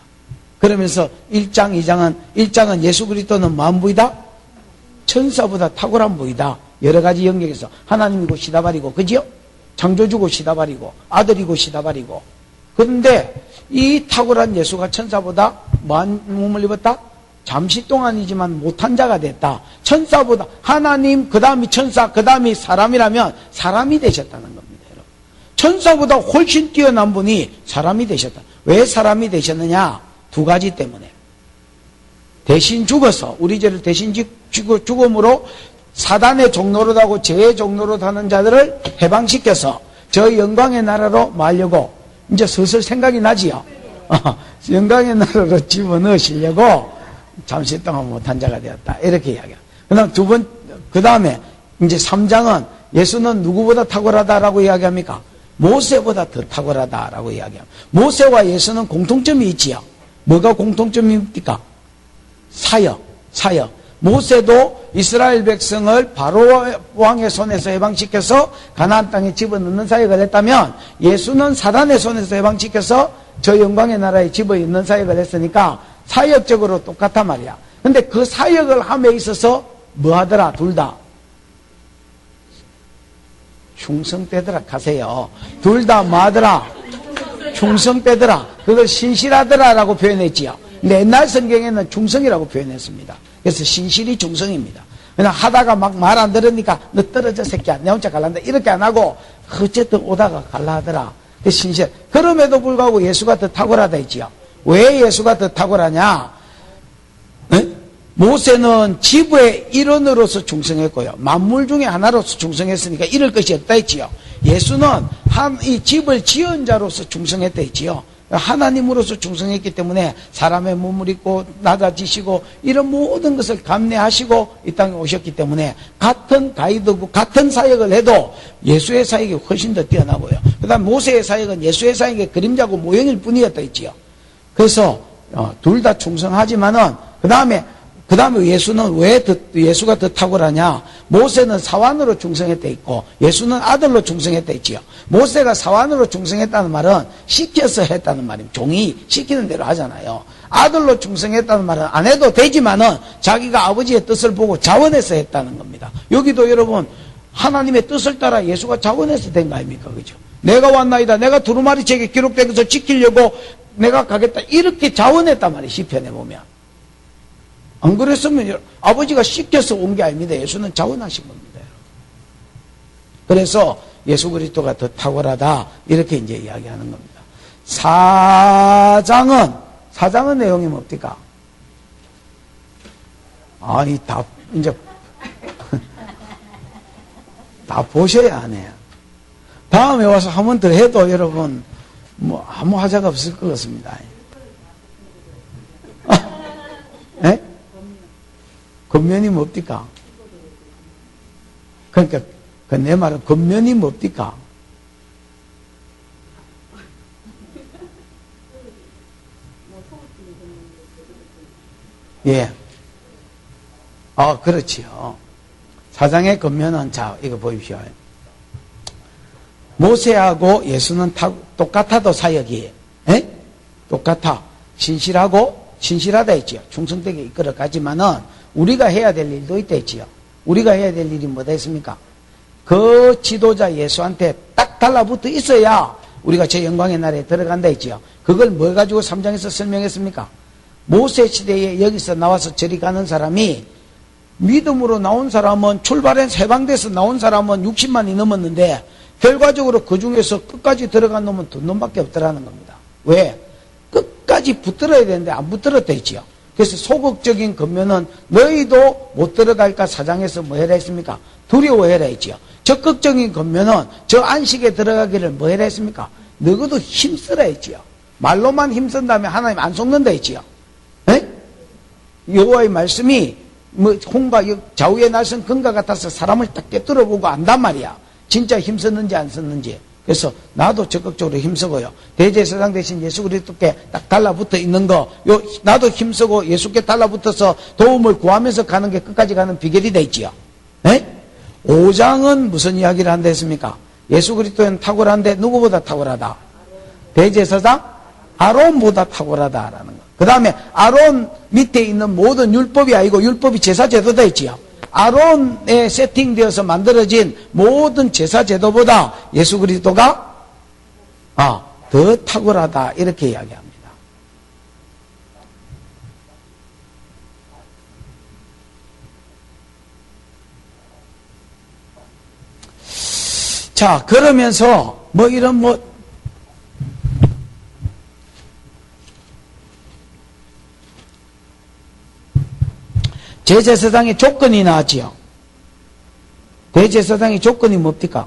그러면서 1장, 1장은 예수 그리스도는 뭐한 부이다? 천사보다 탁월한 부이다. 여러 가지 영역에서 하나님이고 시다발이고, 그지요? 창조주고 시다발이고, 아들이고 시다발이고. 그런데 이 탁월한 예수가 천사보다 뭐한 몸을 입었다? 잠시 동안이지만 못한 자가 됐다. 천사보다 하나님, 그 다음이 천사, 그 다음이 사람이라면 사람이 되셨다는 겁니다. 여러분. 천사보다 훨씬 뛰어난 분이 사람이 되셨다. 왜 사람이 되셨느냐? 두 가지 때문에. 대신 죽어서 우리 죄를 대신 죽음으로 사단의 종노릇 하고 죄의 종노릇 하는 자들을 해방시켜서 저 영광의 나라로 말려고 이제 슬슬 생각이 나지요. 영광의 나라로 집어넣으시려고 잠시 동안 못한 자가 되었다. 이렇게 이야기해요. 그 다음에 이제 3장은 예수는 누구보다 탁월하다라고 이야기합니까? 모세보다 더 탁월하다라고 이야기합니다. 모세와 예수는 공통점이 있지요. 뭐가 공통점입니까? 사역. 모세도 이스라엘 백성을 바로 왕의 손에서 해방시켜서 가나안 땅에 집어넣는 사역을 했다면 예수는 사단의 손에서 해방시켜서 저 영광의 나라에 집어넣는 사역을 했으니까 사역적으로 똑같단 말이야. 근데 그 사역을 함에 있어서 뭐 하더라? 둘 다 충성되더라 가세요. 둘 다 뭐 하더라? 충성되더라. 그걸 신실하더라라고 표현했지요. 근데 옛날 성경에는 중성이라고 표현했습니다. 그래서 신실이 중성입니다. 그냥 하다가 막 말 안 들으니까 너 떨어져 새끼야 내 혼자 갈란다 이렇게 안 하고 어쨌든 오다가 갈라 하더라. 신실. 그럼에도 불구하고 예수가 더 탁월하다 했지요. 왜 예수가 더 탁월하냐? 에? 모세는 지부의 일원으로서 충성했고요. 만물 중에 하나로서 충성했으니까 잃을 것이 없다 했지요. 예수는 이 집을 지은 자로서 충성했다 했지요. 하나님으로서 충성했기 때문에 사람의 몸을 입고 낮아지시고 이런 모든 것을 감내하시고 이 땅에 오셨기 때문에 같은 가이드고 같은 사역을 해도 예수의 사역이 훨씬 더 뛰어나고요. 그 다음 모세의 사역은 예수의 사역의 그림자고 모형일 뿐이었다 했지요. 그래서 둘 다 충성하지만은 그 다음에 예수는 예수가 더 탁월하냐? 모세는 사환으로 충성했다 있고 예수는 아들로 충성했다 있지요. 모세가 사환으로 충성했다는 말은 시켜서 했다는 말입니다. 종이 시키는 대로 하잖아요. 아들로 충성했다는 말은 안 해도 되지만은 자기가 아버지의 뜻을 보고 자원해서 했다는 겁니다. 여기도 여러분 하나님의 뜻을 따라 예수가 자원해서 된 거 아닙니까? 그죠? 내가 왔나이다. 내가 두루마리 책에 기록된 것을 지키려고 내가 가겠다. 이렇게 자원했단 말이에요. 시편에 보면. 안 그랬으면 아버지가 시켜서 온 게 아닙니다. 예수는 자원하신 겁니다. 그래서 예수 그리스도가 더 탁월하다 이렇게 이제 이야기하는 겁니다. 사장은 내용이 뭡니까? 이제 다 보셔야 하네요. 다음에 와서 한 번 더 해도 여러분 뭐 아무 하자가 없을 것 같습니다. 예? 겉면이 뭡니까? 그러니까 내 말은 겉면이 뭡니까? 예. 그렇지요. 사장의 겉면은 자 이거 보십시오. 모세하고 예수는 똑같아도 사역이 똑같아. 신실하다 했지요. 충성되게 이끌어가지만은 우리가 해야 될 일도 있다 했지요. 우리가 해야 될 일이 뭐다 했습니까? 그 지도자 예수한테 딱 달라붙어 있어야 우리가 제 영광의 나라에 들어간다 했지요. 그걸 뭘 가지고 3장에서 설명했습니까? 모세 시대에 여기서 나와서 저리 가는 사람이 믿음으로 나온 사람은 출발해서 해방돼서 나온 사람은 60만이 넘었는데 결과적으로 그 중에서 끝까지 들어간 놈은 2놈밖에 없더라는 겁니다. 왜? 끝까지 붙들어야 되는데 안 붙들었다 했지요. 그래서 소극적인 겉면은 너희도 못 들어갈까 사장에서 뭐 해라 했습니까? 두려워해라 했지요. 적극적인 겉면은 저 안식에 들어가기를 뭐 해라 했습니까? 너희도 힘쓰라 했지요. 말로만 힘쓴 다음에 하나님 안 속는다 했지요. 여호와의 말씀이 홍과 좌우의 날선 금과 같아서 사람을 딱 깨뜨려보고 안단 말이야. 진짜 힘썼는지 안 썼는지. 그래서 나도 적극적으로 힘쓰고요. 대제사장 대신 예수 그리스도께 딱 달라붙어 있는 거, 나도 힘쓰고 예수께 달라붙어서 도움을 구하면서 가는 게 끝까지 가는 비결이 돼 있지요. 5장은 무슨 이야기를 한다 했습니까? 예수 그리스도는 탁월한데 누구보다 탁월하다? 대제사장 아론보다 탁월하다라는 거. 그 다음에 아론 밑에 있는 모든 율법이 아니고 율법이 제사제도다 했지요. 아론에 세팅되어서 만들어진 모든 제사제도보다 예수 그리스도가 더 탁월하다 이렇게 이야기합니다. 자, 그러면서 대제사장의 조건이 나왔지요. 대제사장의 조건이 뭡니까?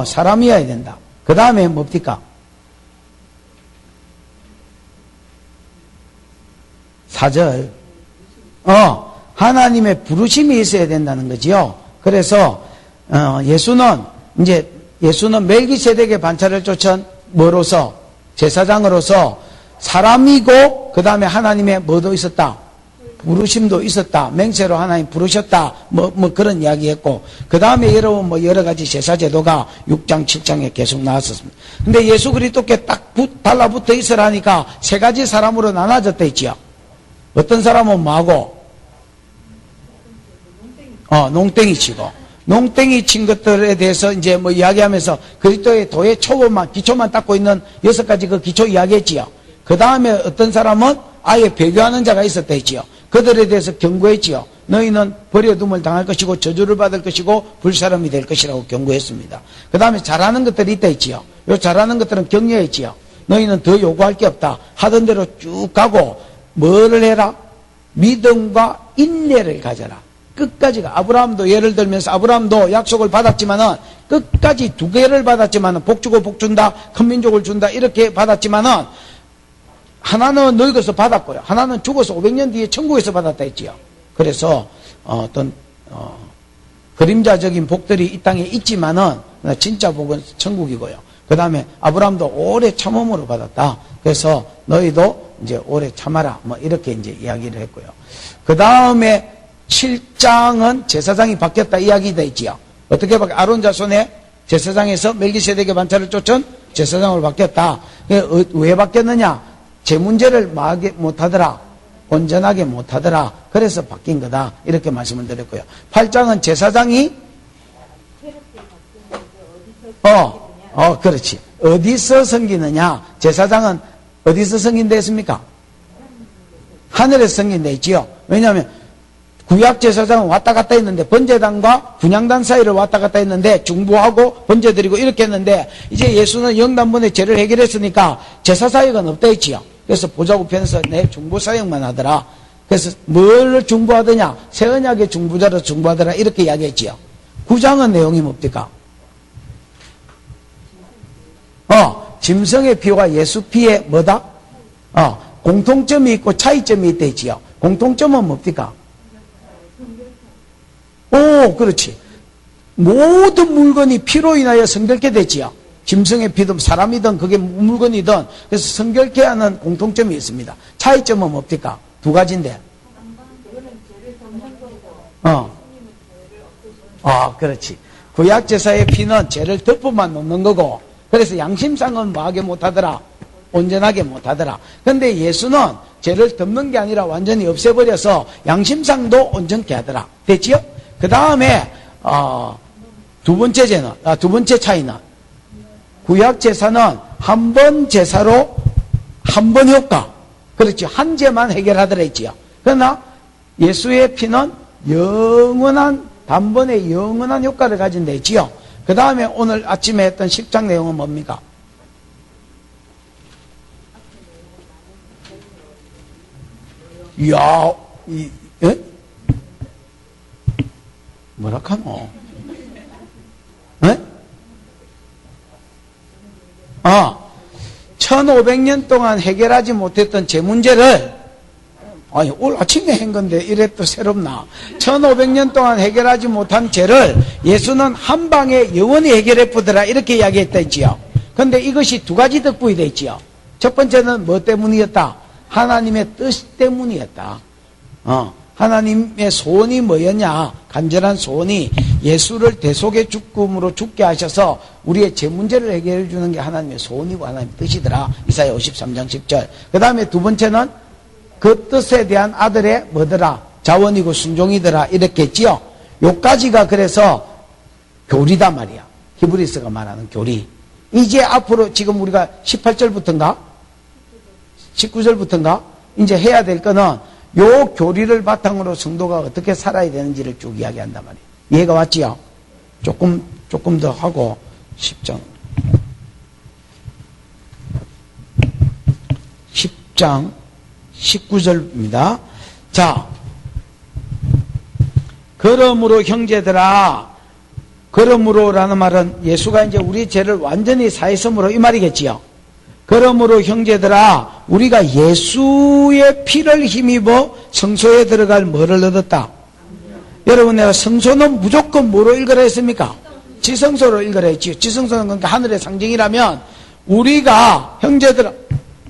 사람이어야 된다. 그 다음에 뭡니까? 4절. 하나님의 부르심이 있어야 된다는 거지요. 그래서 예수는 멜기세덱의 반차를 쫓은 뭐로서? 제사장으로서 사람이고 그 다음에 하나님의 뭐도 있었다? 부르심도 있었다. 맹세로 하나님 부르셨다. 그런 이야기 했고, 그 다음에 여러분 여러 가지 제사제도가 6장, 7장에 계속 나왔었습니다. 근데 예수 그리스도께 딱 달라붙어 있으라니까 세 가지 사람으로 나눠졌다 했지요. 어떤 사람은 뭐하고? 농땡이 치고. 농땡이 친 것들에 대해서 이제 이야기하면서 그리스도의 도의 기초만 닦고 있는 6가지 그 기초 이야기했지요. 그 다음에 어떤 사람은 아예 배교하는 자가 있었다 했지요. 그들에 대해서 경고했지요. 너희는 버려둠을 당할 것이고 저주를 받을 것이고 불사람이 될 것이라고 경고했습니다. 그 다음에 잘하는 것들이 있다 했지요. 요 잘하는 것들은 격려했지요. 너희는 더 요구할 게 없다. 하던 대로 쭉 가고 뭐를 해라? 믿음과 인내를 가져라. 끝까지가. 아브라함도 예를 들면서 아브라함도 약속을 받았지만은 끝까지 2개를 받았지만은 복 주고 복 준다, 큰 민족을 준다 이렇게 받았지만은 하나는 늙어서 받았고요. 하나는 죽어서 500년 뒤에 천국에서 받았다 했지요. 그래서 어떤 그림자적인 복들이 이 땅에 있지만은 진짜 복은 천국이고요. 그 다음에 아브라함도 오래 참음으로 받았다. 그래서 너희도 이제 오래 참아라. 뭐 이렇게 이제 이야기를 했고요. 그 다음에 7장은 제사장이 바뀌었다 이야기가 있지요. 어떻게 바뀌었? 아론 자손의 제사장에서 멜기세덱의 반차를 쫓은 제사장으로 바뀌었다. 왜 바뀌었느냐? 제 문제를 마하게 못하더라. 온전하게 못하더라. 그래서 바뀐 거다. 이렇게 말씀을 드렸고요. 8장은 제사장이 그렇지. 어디서 섬기느냐? 제사장은 어디서 섬긴됐습니까? 하늘에서 섬긴돼 있지요. 왜냐하면 구약 제사장은 왔다 갔다 했는데 번제단과 분향단 사이를 왔다 갔다 했는데 중보하고 번제 드리고 이렇게 했는데 이제 예수는 영단번에 죄를 해결했으니까 제사 사역은 없다 했지요. 그래서 보좌우편에서 내 중보 사역만 하더라. 그래서 뭘 중보하더냐? 새 언약의 중보자로 중보하더라 이렇게 이야기했지요. 9장은 내용이 뭡니까? 짐승의 피와 예수 피에 뭐다? 공통점이 있고 차이점이 있다 했지요. 공통점은 뭡니까? 그렇지. 모든 물건이 피로 인하여 성결케 되지요. 짐승의 피든 사람이든 그게 물건이든 그래서 성결케 하는 공통점이 있습니다. 차이점은 뭡니까? 2가지인데. 그렇지. 구약 제사의 피는 죄를 덮어만 놓는 거고 그래서 양심상은 뭐하게 못하더라? 온전하게 못하더라. 근데 예수는 죄를 덮는 게 아니라 완전히 없애버려서 양심상도 온전케 하더라. 됐지요? 그 다음에 두 번째 차이는 구약 제사는 한 번 제사로 한 번 효과. 그렇죠. 한 죄만 해결하더라 했지요. 그러나 예수의 피는 영원한 단번에 영원한 효과를 가진다 했지요. 그 다음에 오늘 아침에 했던 10장 내용은 뭡니까? 이야, 뭐라 카노? 네? 1500년 동안 해결하지 못했던 제 문제를 오늘 아침에 한 건데 이래 또 새롭나? 1500년 동안 해결하지 못한 죄를 예수는 한 방에 영원히 해결해 보더라 이렇게 이야기했다 했지요. 근데 이것이 2가지 덕분이 되어 있지요. 첫 번째는 뭐 때문이었다? 하나님의 뜻 때문이었다. 하나님의 소원이 뭐였냐? 간절한 소원이 예수를 대속의 죽음으로 죽게 하셔서 우리의 죄 문제를 해결해 주는 게 하나님의 소원이고 하나님의 뜻이더라. 이사야 53장 10절. 그 다음에 2번째는 그 뜻에 대한 아들의 뭐더라? 자원이고 순종이더라. 이렇게 했지요. 요까지가 그래서 교리다 말이야. 히브리서가 말하는 교리. 이제 앞으로 지금 우리가 18절부터인가? 19절부터인가? 이제 해야 될 거는 요 교리를 바탕으로 성도가 어떻게 살아야 되는지를 쭉 이야기한단 말이에요. 이해가 왔지요? 조금 더 하고 10장 19절입니다. 자, 그러므로 형제들아, 그러므로라는 말은 예수가 이제 우리 죄를 완전히 사했으므로 이 말이겠지요. 그러므로 형제들아, 우리가 예수의 피를 힘입어 성소에 들어갈 뭐를 얻었다? 여러분, 내가 성소는 무조건 뭐로 읽으라 했습니까? 지성소로 읽으라 했지요. 지성소는 그러니까 하늘의 상징이라면 우리가 형제들아,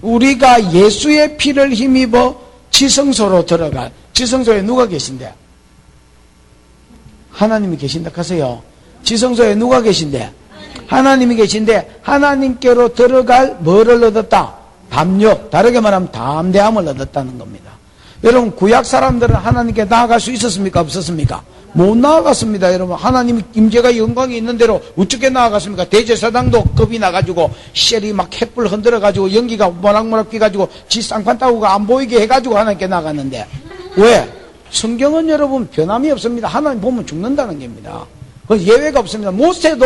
우리가 예수의 피를 힘입어 지성소로 들어갈, 지성소에 누가 계신데? 하나님이 계신다 하세요. 지성소에 누가 계신데? 하나님이 계신데 하나님께로 들어갈 뭐를 얻었다? 담력, 다르게 말하면 담대함을 얻었다는 겁니다. 여러분, 구약 사람들은 하나님께 나아갈 수 있었습니까? 없었습니까? 못 나아갔습니다. 여러분, 하나님 임재가 영광이 있는 대로 어떻게 나아갔습니까? 대제사장도 겁이 나가지고 쉘이 막 횃불 흔들어가지고 연기가 모락모락 비가지고 지 쌍판 따구가 안 보이게 해가지고 하나님께 나갔는데, 왜? 성경은 여러분 변함이 없습니다. 하나님 보면 죽는다는 겁니다. 그 예외가 없습니다. 모세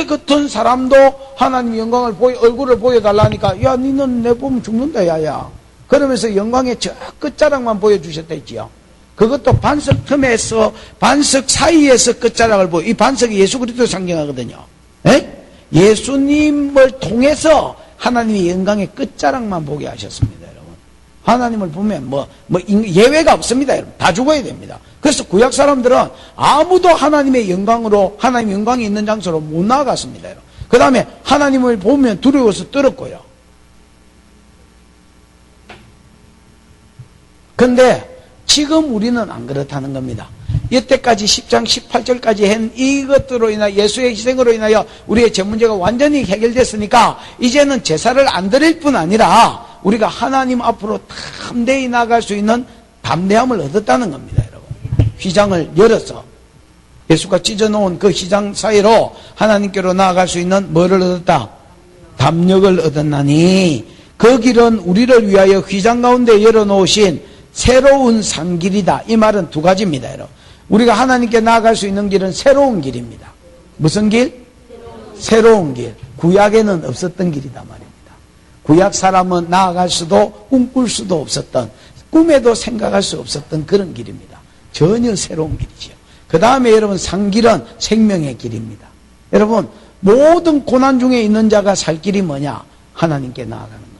같은 사람도 하나님 영광을 얼굴을 보여달라니까, 야, 니는 내 보면 죽는다, 야야. 그러면서 영광의 저 끝자락만 보여주셨다 했지요. 그것도 반석 틈에서, 반석 사이에서 끝자락을 이 반석이 예수 그리스도 상징하거든요. 에? 예수님을 통해서 하나님의 영광의 끝자락만 보게 하셨습니다, 여러분. 하나님을 보면 예외가 없습니다, 여러분. 다 죽어야 됩니다. 그래서 구약 사람들은 아무도 하나님의 영광으로, 하나님 영광이 있는 장소로 못 나아갔습니다, 여러분. 그 다음에 하나님을 보면 두려워서 떨었고요. 근데 지금 우리는 안 그렇다는 겁니다. 이때까지 10장 18절까지 한 이것들로 인하여, 예수의 희생으로 인하여 우리의 제 문제가 완전히 해결됐으니까 이제는 제사를 안 드릴 뿐 아니라 우리가 하나님 앞으로 담대히 나갈 수 있는 담대함을 얻었다는 겁니다, 여러분. 휘장을 열어서 예수가 찢어놓은 그 휘장 사이로 하나님께로 나아갈 수 있는 뭐를 얻었다? 담력을 얻었나니 그 길은 우리를 위하여 휘장 가운데 열어놓으신 새로운 산길이다. 이 말은 두 가지입니다, 여러분. 우리가 하나님께 나아갈 수 있는 길은 새로운 길입니다. 무슨 길? 새로운 길. 구약에는 없었던 길이다 말입니다. 구약 사람은 나아갈 수도 꿈꿀 수도 없었던, 꿈에도 생각할 수 없었던 그런 길입니다. 전혀 새로운 길이지요. 그 다음에 여러분, 산길은 생명의 길입니다. 여러분, 모든 고난 중에 있는 자가 살 길이 뭐냐? 하나님께 나아가는 겁니다.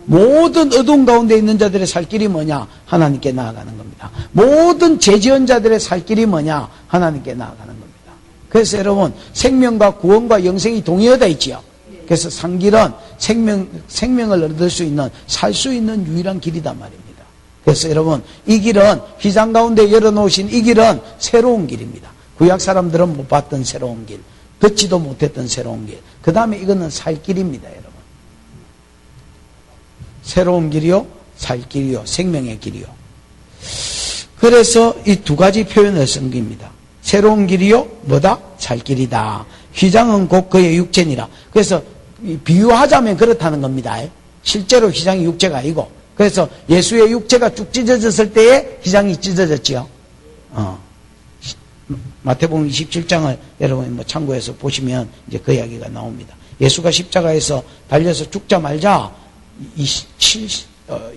모든 어두운 가운데 있는 자들의 살 길이 뭐냐? 하나님께 나아가는 겁니다. 모든 죄지은 자들의 살 길이 뭐냐? 하나님께 나아가는 겁니다. 그래서 여러분, 생명과 구원과 영생이 동의하다 있지요. 그래서 산길은 생명을 얻을 수 있는, 살 수 있는 유일한 길이단 말입니다. 그래서 여러분, 이 길은 휘장 가운데 열어놓으신 이 길은 새로운 길입니다. 구약 사람들은 못 봤던 새로운 길, 듣지도 못했던 새로운 길. 그 다음에 이거는 살 길입니다, 여러분. 새로운 길이요, 살 길이요, 생명의 길이요. 그래서 이 두 가지 표현을 쓴 겁니다. 새로운 길이요, 뭐다? 살 길이다. 휘장은 곧 그의 육체니라. 그래서 비유하자면 그렇다는 겁니다. 실제로 휘장이 육체가 아니고. 그래서 예수의 육체가 쭉 찢어졌을 때에 휘장이 찢어졌지요. 마태복음 27장을 여러분 참고해서 보시면 이제 그 이야기가 나옵니다. 예수가 십자가에서 달려서 죽자 말자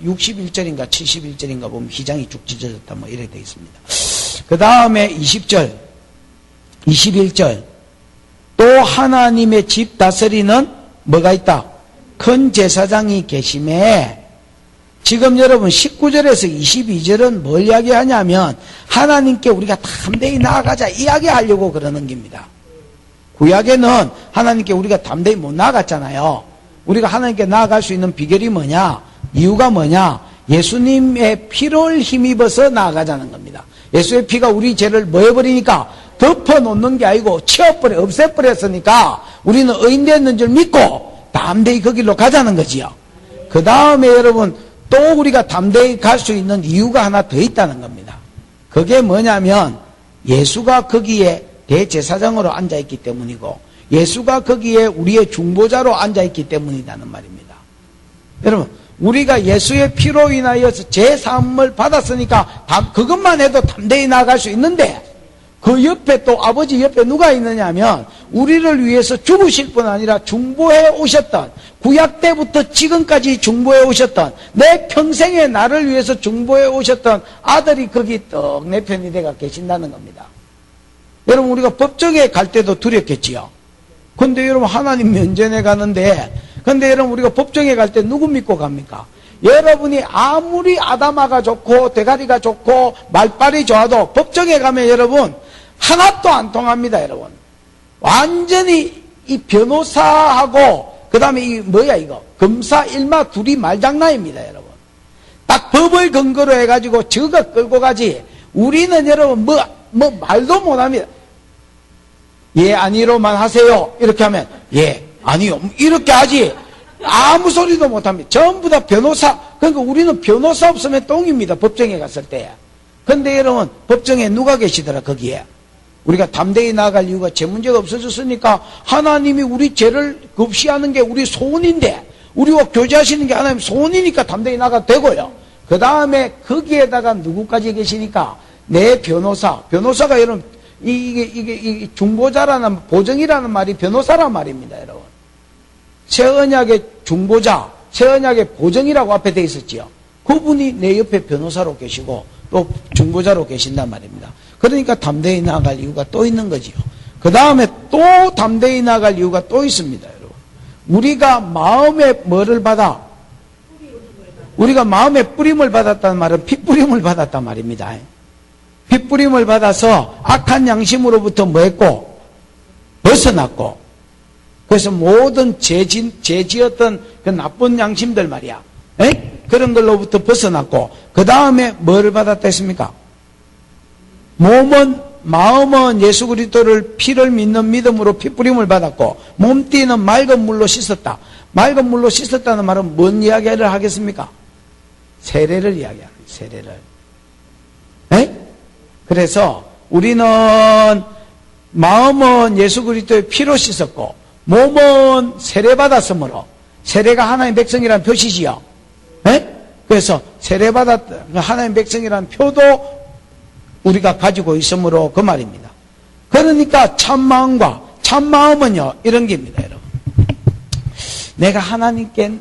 61절인가 71절인가 보면 휘장이 쭉 찢어졌다 뭐 이렇게 되어 있습니다. 그 다음에 20절 21절 또 하나님의 집 다스리는 뭐가 있다? 큰 제사장이 계심에. 지금 여러분 19절에서 22절은 뭘 이야기하냐면 하나님께 우리가 담대히 나아가자 이야기하려고 그러는 겁니다. 구약에는 하나님께 우리가 담대히 못 나아갔잖아요. 우리가 하나님께 나아갈 수 있는 비결이 뭐냐? 이유가 뭐냐? 예수님의 피를 힘입어서 나아가자는 겁니다. 예수의 피가 우리 죄를 뭐 해버리니까? 덮어놓는 게 아니고 없애버렸으니까 우리는 의인되는 줄 믿고 담대히 그 길로 가자는 거지요. 그 다음에 여러분 또 우리가 담대히 갈 수 있는 이유가 하나 더 있다는 겁니다. 그게 뭐냐면 예수가 거기에 대제사장으로 앉아있기 때문이고 예수가 거기에 우리의 중보자로 앉아있기 때문이라는 말입니다. 여러분 우리가 예수의 피로 인하여서 제사함을 받았으니까 그것만 해도 담대히 나아갈 수 있는데 그 옆에 또 아버지 옆에 누가 있느냐 하면 우리를 위해서 죽으실 뿐 아니라 중보해 오셨던 구약 때부터 지금까지 중보해 오셨던 내 평생에 나를 위해서 중보해 오셨던 아들이 거기 떡 내 편이 돼가 계신다는 겁니다. 여러분 우리가 법정에 갈 때도 두렵겠지요. 근데 여러분 하나님 면전에 가는데 근데 여러분 우리가 법정에 갈 때 누구 믿고 갑니까? 여러분이 아무리 아담아가 좋고 대가리가 좋고 말빨이 좋아도 법정에 가면 여러분 하나도 안 통합니다. 여러분 완전히 이 변호사하고 그 다음에 이 뭐야 이거 검사 일마 둘이 말장난입니다. 여러분 딱 법을 근거로 해가지고 저거 끌고 가지 우리는 여러분 뭐 말도 못합니다. 예 아니로만 하세요 이렇게 하면 예 아니요 이렇게 하지 아무 소리도 못합니다. 전부 다 변호사 그러니까 우리는 변호사 없으면 똥입니다. 법정에 갔을 때. 근데 여러분, 법정에 누가 계시더라, 거기에? 우리가 담대히 나아갈 이유가 죄 문제가 없어졌으니까 하나님이 우리 죄를 급시하는 게 우리 소원인데, 우리와 교제하시는 게 하나님 소원이니까 담대히 나가도 되고요. 그 다음에 거기에다가 누구까지 계시니까? 내 변호사가 여러분, 이게 중보자라는, 보정이라는 말이 변호사란 말입니다, 여러분. 새 언약의 중보자, 새 언약의 보정이라고 앞에 돼 있었지요. 그분이 내 옆에 변호사로 계시고 또 중보자로 계신단 말입니다. 그러니까 담대히 나아갈 이유가 또 있는 거지요. 그 다음에 또 담대히 나아갈 이유가 또 있습니다, 여러분. 우리가 마음에 뭐를 받아? 우리가 마음에 뿌림을 받았다는 말은 핏뿌림을 받았단 말입니다. 핏뿌림을 받아서 악한 양심으로부터 뭐 했고? 벗어났고. 그래서 모든 죄지었던 그 나쁜 양심들 말이야. 그런 걸로부터 벗어났고, 그 다음에 뭐를 받았다 했습니까? 마음은 예수 그리스도를 피를 믿는 믿음으로 핏뿌림을 받았고, 몸띠는 맑은 물로 씻었다. 맑은 물로 씻었다는 말은 뭔 이야기를 하겠습니까? 세례를 이야기하는 거예요, 세례를. 그래서 우리는 마음은 예수 그리스도의 피로 씻었고, 몸은 세례받았으므로, 세례가 하나님의 백성이라는 표시지요. 그래서 세례받았 하나님의 백성이라는 표도 우리가 가지고 있으므로 그 말입니다. 그러니까 참마음은요, 이런 게입니다, 여러분. 내가 하나님께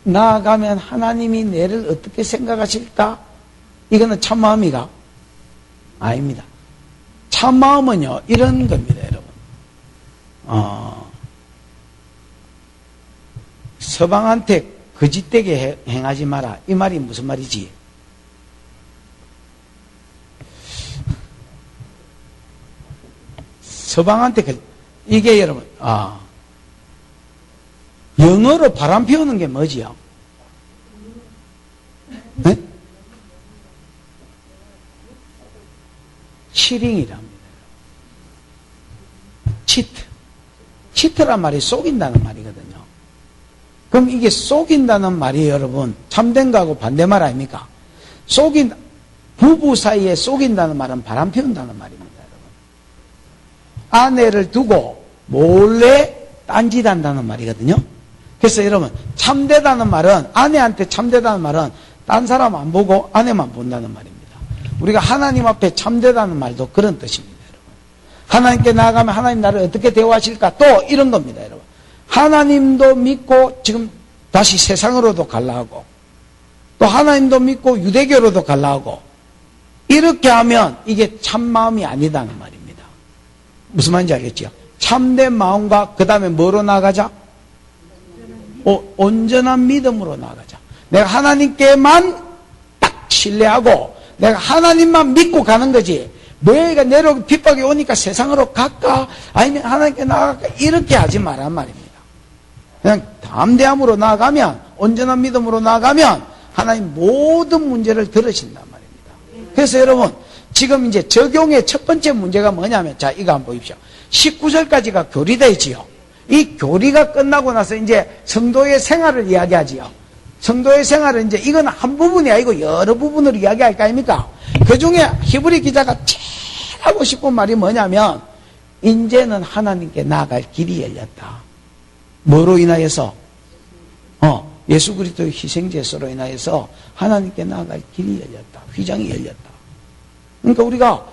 나아가면 하나님이 내를 어떻게 생각하실까? 이거는 참마음이가 아닙니다. 참마음은요, 이런 겁니다, 여러분. 서방한테 거짓되게 행하지 마라. 이 말이 무슨 말이지? 서방한테 이게 여러분, 영어로 바람 피우는 게 뭐지요? 네? 치링이랍니다. 치트란 말이 속인다는 말이거든요. 그럼 이게 속인다는 말이 여러분, 참된 거하고 반대말 아닙니까? 부부 사이에 속인다는 말은 바람 피운다는 말입니다, 여러분. 아내를 두고 몰래 딴짓한다는 말이거든요. 그래서 여러분, 참되다는 말은, 아내한테 참되다는 말은 딴 사람 안 보고 아내만 본다는 말입니다. 우리가 하나님 앞에 참되다는 말도 그런 뜻입니다, 여러분. 하나님께 나아가면 하나님 나를 어떻게 대우하실까? 또 이런 겁니다, 여러분. 하나님도 믿고 지금 다시 세상으로도 갈라하고, 또 하나님도 믿고 유대교로도 갈라하고, 이렇게 하면 이게 참마음이 아니다는 말입니다. 무슨 말인지 알겠죠? 참된 마음과 그 다음에 뭐로 나아가자? 온전한 믿음으로 나아가자. 내가 하나님께만 딱 신뢰하고 내가 하나님만 믿고 가는 거지, 너희가 내려 핍박이 오니까 세상으로 갈까? 아니면 하나님께 나아갈까? 이렇게 하지 말란 말입니다. 그냥 담대함으로 나아가면, 온전한 믿음으로 나아가면 하나님 모든 문제를 들으신단 말입니다. 그래서 여러분, 지금 이제 적용의 첫 번째 문제가 뭐냐면, 자, 이거 한번 보십시오. 19절까지가 교리되지요. 이 교리가 끝나고 나서 이제 성도의 생활을 이야기하지요. 성도의 생활은 이제 이건 한 부분이 아니고 여러 부분을 이야기할 거 아닙니까? 그 중에 히브리 기자가 제일 하고 싶은 말이 뭐냐면, 이제는 하나님께 나아갈 길이 열렸다. 뭐로 인하여서? 예수 그리스도의 희생제사로 인하여서 하나님께 나아갈 길이 열렸다. 휘장이 열렸다. 그러니까 우리가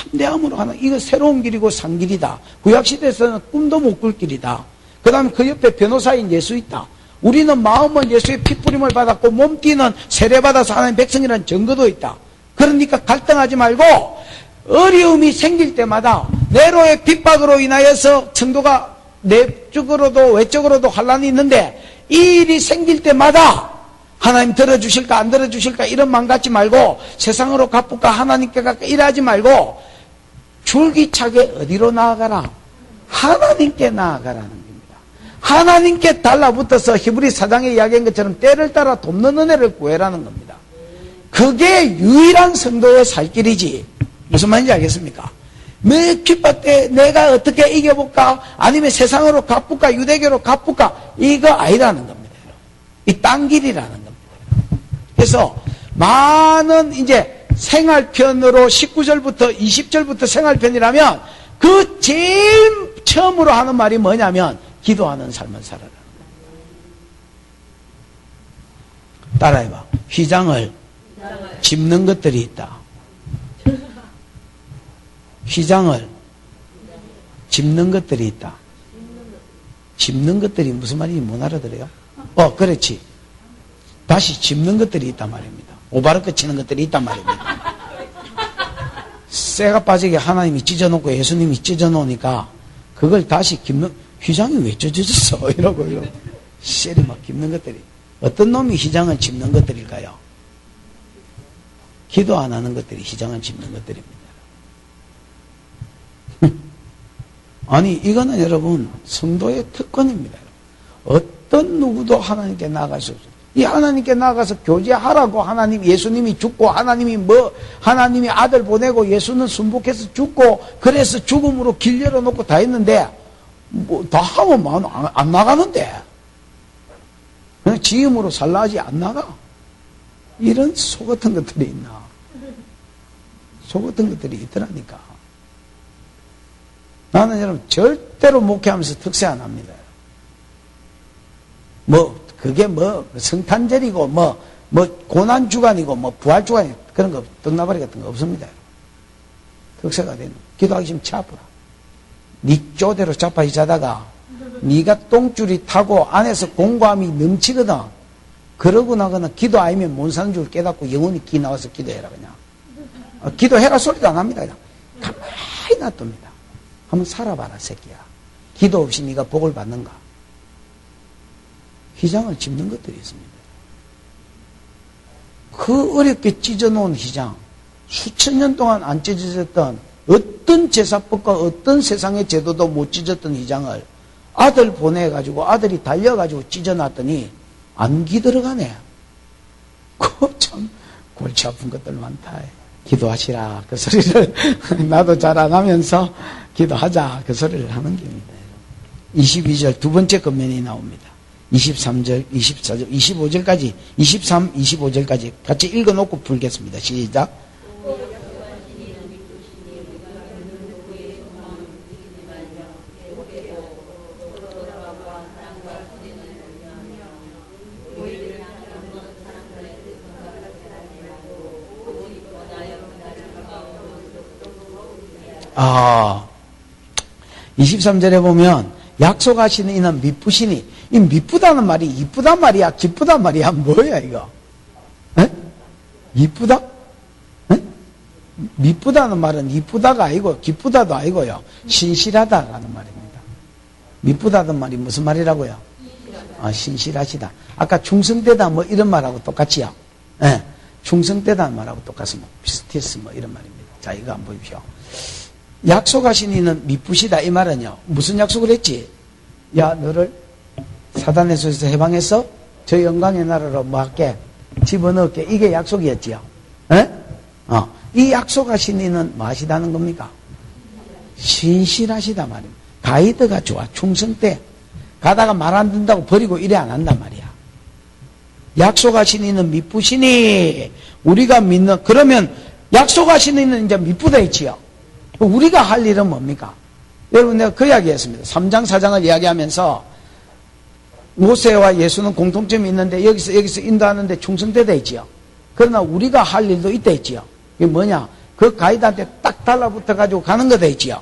담대함으로 하나, 이거 새로운 길이고 산 길이다. 구약시대에서는 꿈도 못 꿀 길이다. 그 다음에 그 옆에 변호사인 예수 있다. 우리는 마음은 예수의 핏부림을 받았고 몸띠는 세례받아서 하나님 백성이라는 증거도 있다. 그러니까 갈등하지 말고 어려움이 생길 때마다 네로의 핍박으로 인하여서 성도가 내적으로도 외적으로도 환란이 있는데, 이 일이 생길 때마다 하나님 들어주실까 안 들어주실까 이런 마음 갖지 말고 세상으로 가볼까 하나님께 갈까 이러지 말고 줄기차게 어디로 나아가라? 하나님께 나아가라는 겁니다. 하나님께 달라붙어서 히브리 4장에 이야기한 것처럼 때를 따라 돕는 은혜를 구해라는 겁니다. 그게 유일한 성도의 살 길이지. 무슨 말인지 알겠습니까? 매 핍박 때 내가 어떻게 이겨볼까? 아니면 세상으로 가볼까? 유대교로 가볼까? 이거 아니라는 겁니다. 이 딴길이라는 겁니다. 그래서 많은 이제 생활편으로 19절부터 20절부터 생활편이라면 그 제일 처음으로 하는 말이 뭐냐면 기도하는 삶을 살아라. 따라해봐. 휘장을 짚는 것들이 있다. 휘장을 짚는 것들이 있다. 짚는 것들이 무슨 말인지 못 알아들어요? 그렇지. 다시 짚는 것들이 있단 말입니다. 오바르크 치는 것들이 있단 말입니다. 쇠가 빠지게 하나님이 찢어놓고 예수님이 찢어놓으니까 그걸 다시 깁는, 휘장이 왜 찢어졌어? 이러고 셀이 막 깁는 것들이. 어떤 놈이 휘장을 짚는 것들일까요? 기도 안 하는 것들이 휘장을 짚는 것들입니다. 아니 이거는 여러분 성도의 특권입니다. 어떤 누구도 하나님께 나아갈 수 없어요. 이 하나님께 나아가서 교제하라고 하나님 예수님이 죽고 하나님이 아들 보내고 예수는 순복해서 죽고 그래서 죽음으로 길 열어놓고 다 했는데 다 하면 안 나가는데 그냥 지음으로 살라하지 안 나가. 이런 소 같은 것들이 있나. 소 같은 것들이 있더라니까. 나는 여러분 절대로 목회하면서 특세 안 합니다. 그게 성탄절이고 고난주간이고 부활주간이고 그런 거 떡나발이 같은 거 없습니다. 특세가 되는 기도하기 싫으면 잡으라. 니 쪼대로 자빠지 자다가 니가 똥줄이 타고 안에서 공고함이 넘치거든. 그러고 나거나 기도 아니면 못 사는 줄 깨닫고 영원히 기 나와서 기도해라 그냥. 기도해라 소리도 안 합니다. 그냥 가만히 놔둡니다. 한번 살아봐라 새끼야. 기도 없이 네가 복을 받는가. 휘장을 짚는 것들이 있습니다. 그 어렵게 찢어놓은 휘장, 수천 년 동안 안 찢어졌던 어떤 제사법과 어떤 세상의 제도도 못 찢었던 휘장을 아들 보내가지고 아들이 달려가지고 찢어놨더니 안기 들어가네. 그 참 골치 아픈 것들 많다. 기도하시라 그 소리를 나도 잘 안 하면서 기도하자 그 소리를 하는 겁니다. 22절 두 번째 겉면이 나옵니다. 23절, 24절, 25절까지 23, 25절까지 같이 읽어놓고 풀겠습니다. 시작. 아, 23절에 보면 약속하시는 이는 미쁘시니, 이 미쁘다는 말이 이쁘단 말이야, 기쁘단 말이야, 뭐야 이거? 에? 이쁘다? 에? 미쁘다는 말은 이쁘다가 아니고 기쁘다도 아니고요, 신실하다라는 말입니다. 미쁘다는 말이 무슨 말이라고요? 신실하시다. 아까 충성되다 뭐 이런 말하고 똑같지요? 예, 충성되다는 말하고 똑같습니다. 비슷했어 뭐 이런 말입니다. 자, 이거 한번 보십시오. 약속하신 이는 미쁘시다 이 말은요, 무슨 약속을 했지? 야, 너를 사단의 손에서 해방해서 저 영광의 나라로 뭐 할게, 집어넣을게, 이게 약속이었지요. 에? 이 약속하신 이는 뭐 하시다는 겁니까? 신실하시다 말입니다. 가이드가 좋아. 충성돼. 가다가 말 안 듣는다고 버리고 이래 안 한단 말이야. 약속하신 이는 미쁘시니, 우리가 믿는, 그러면 약속하신 이는 이제 미쁘다 했지요. 우리가 할 일은 뭡니까? 여러분, 내가 그 이야기 했습니다. 3장, 4장을 이야기하면서 모세와 예수는 공통점이 있는데 여기서 인도하는데 충성되다 했지요. 그러나 우리가 할 일도 있다 했지요. 그게 뭐냐? 그 가이드한테 딱 달라붙어가지고 가는 거다 했지요.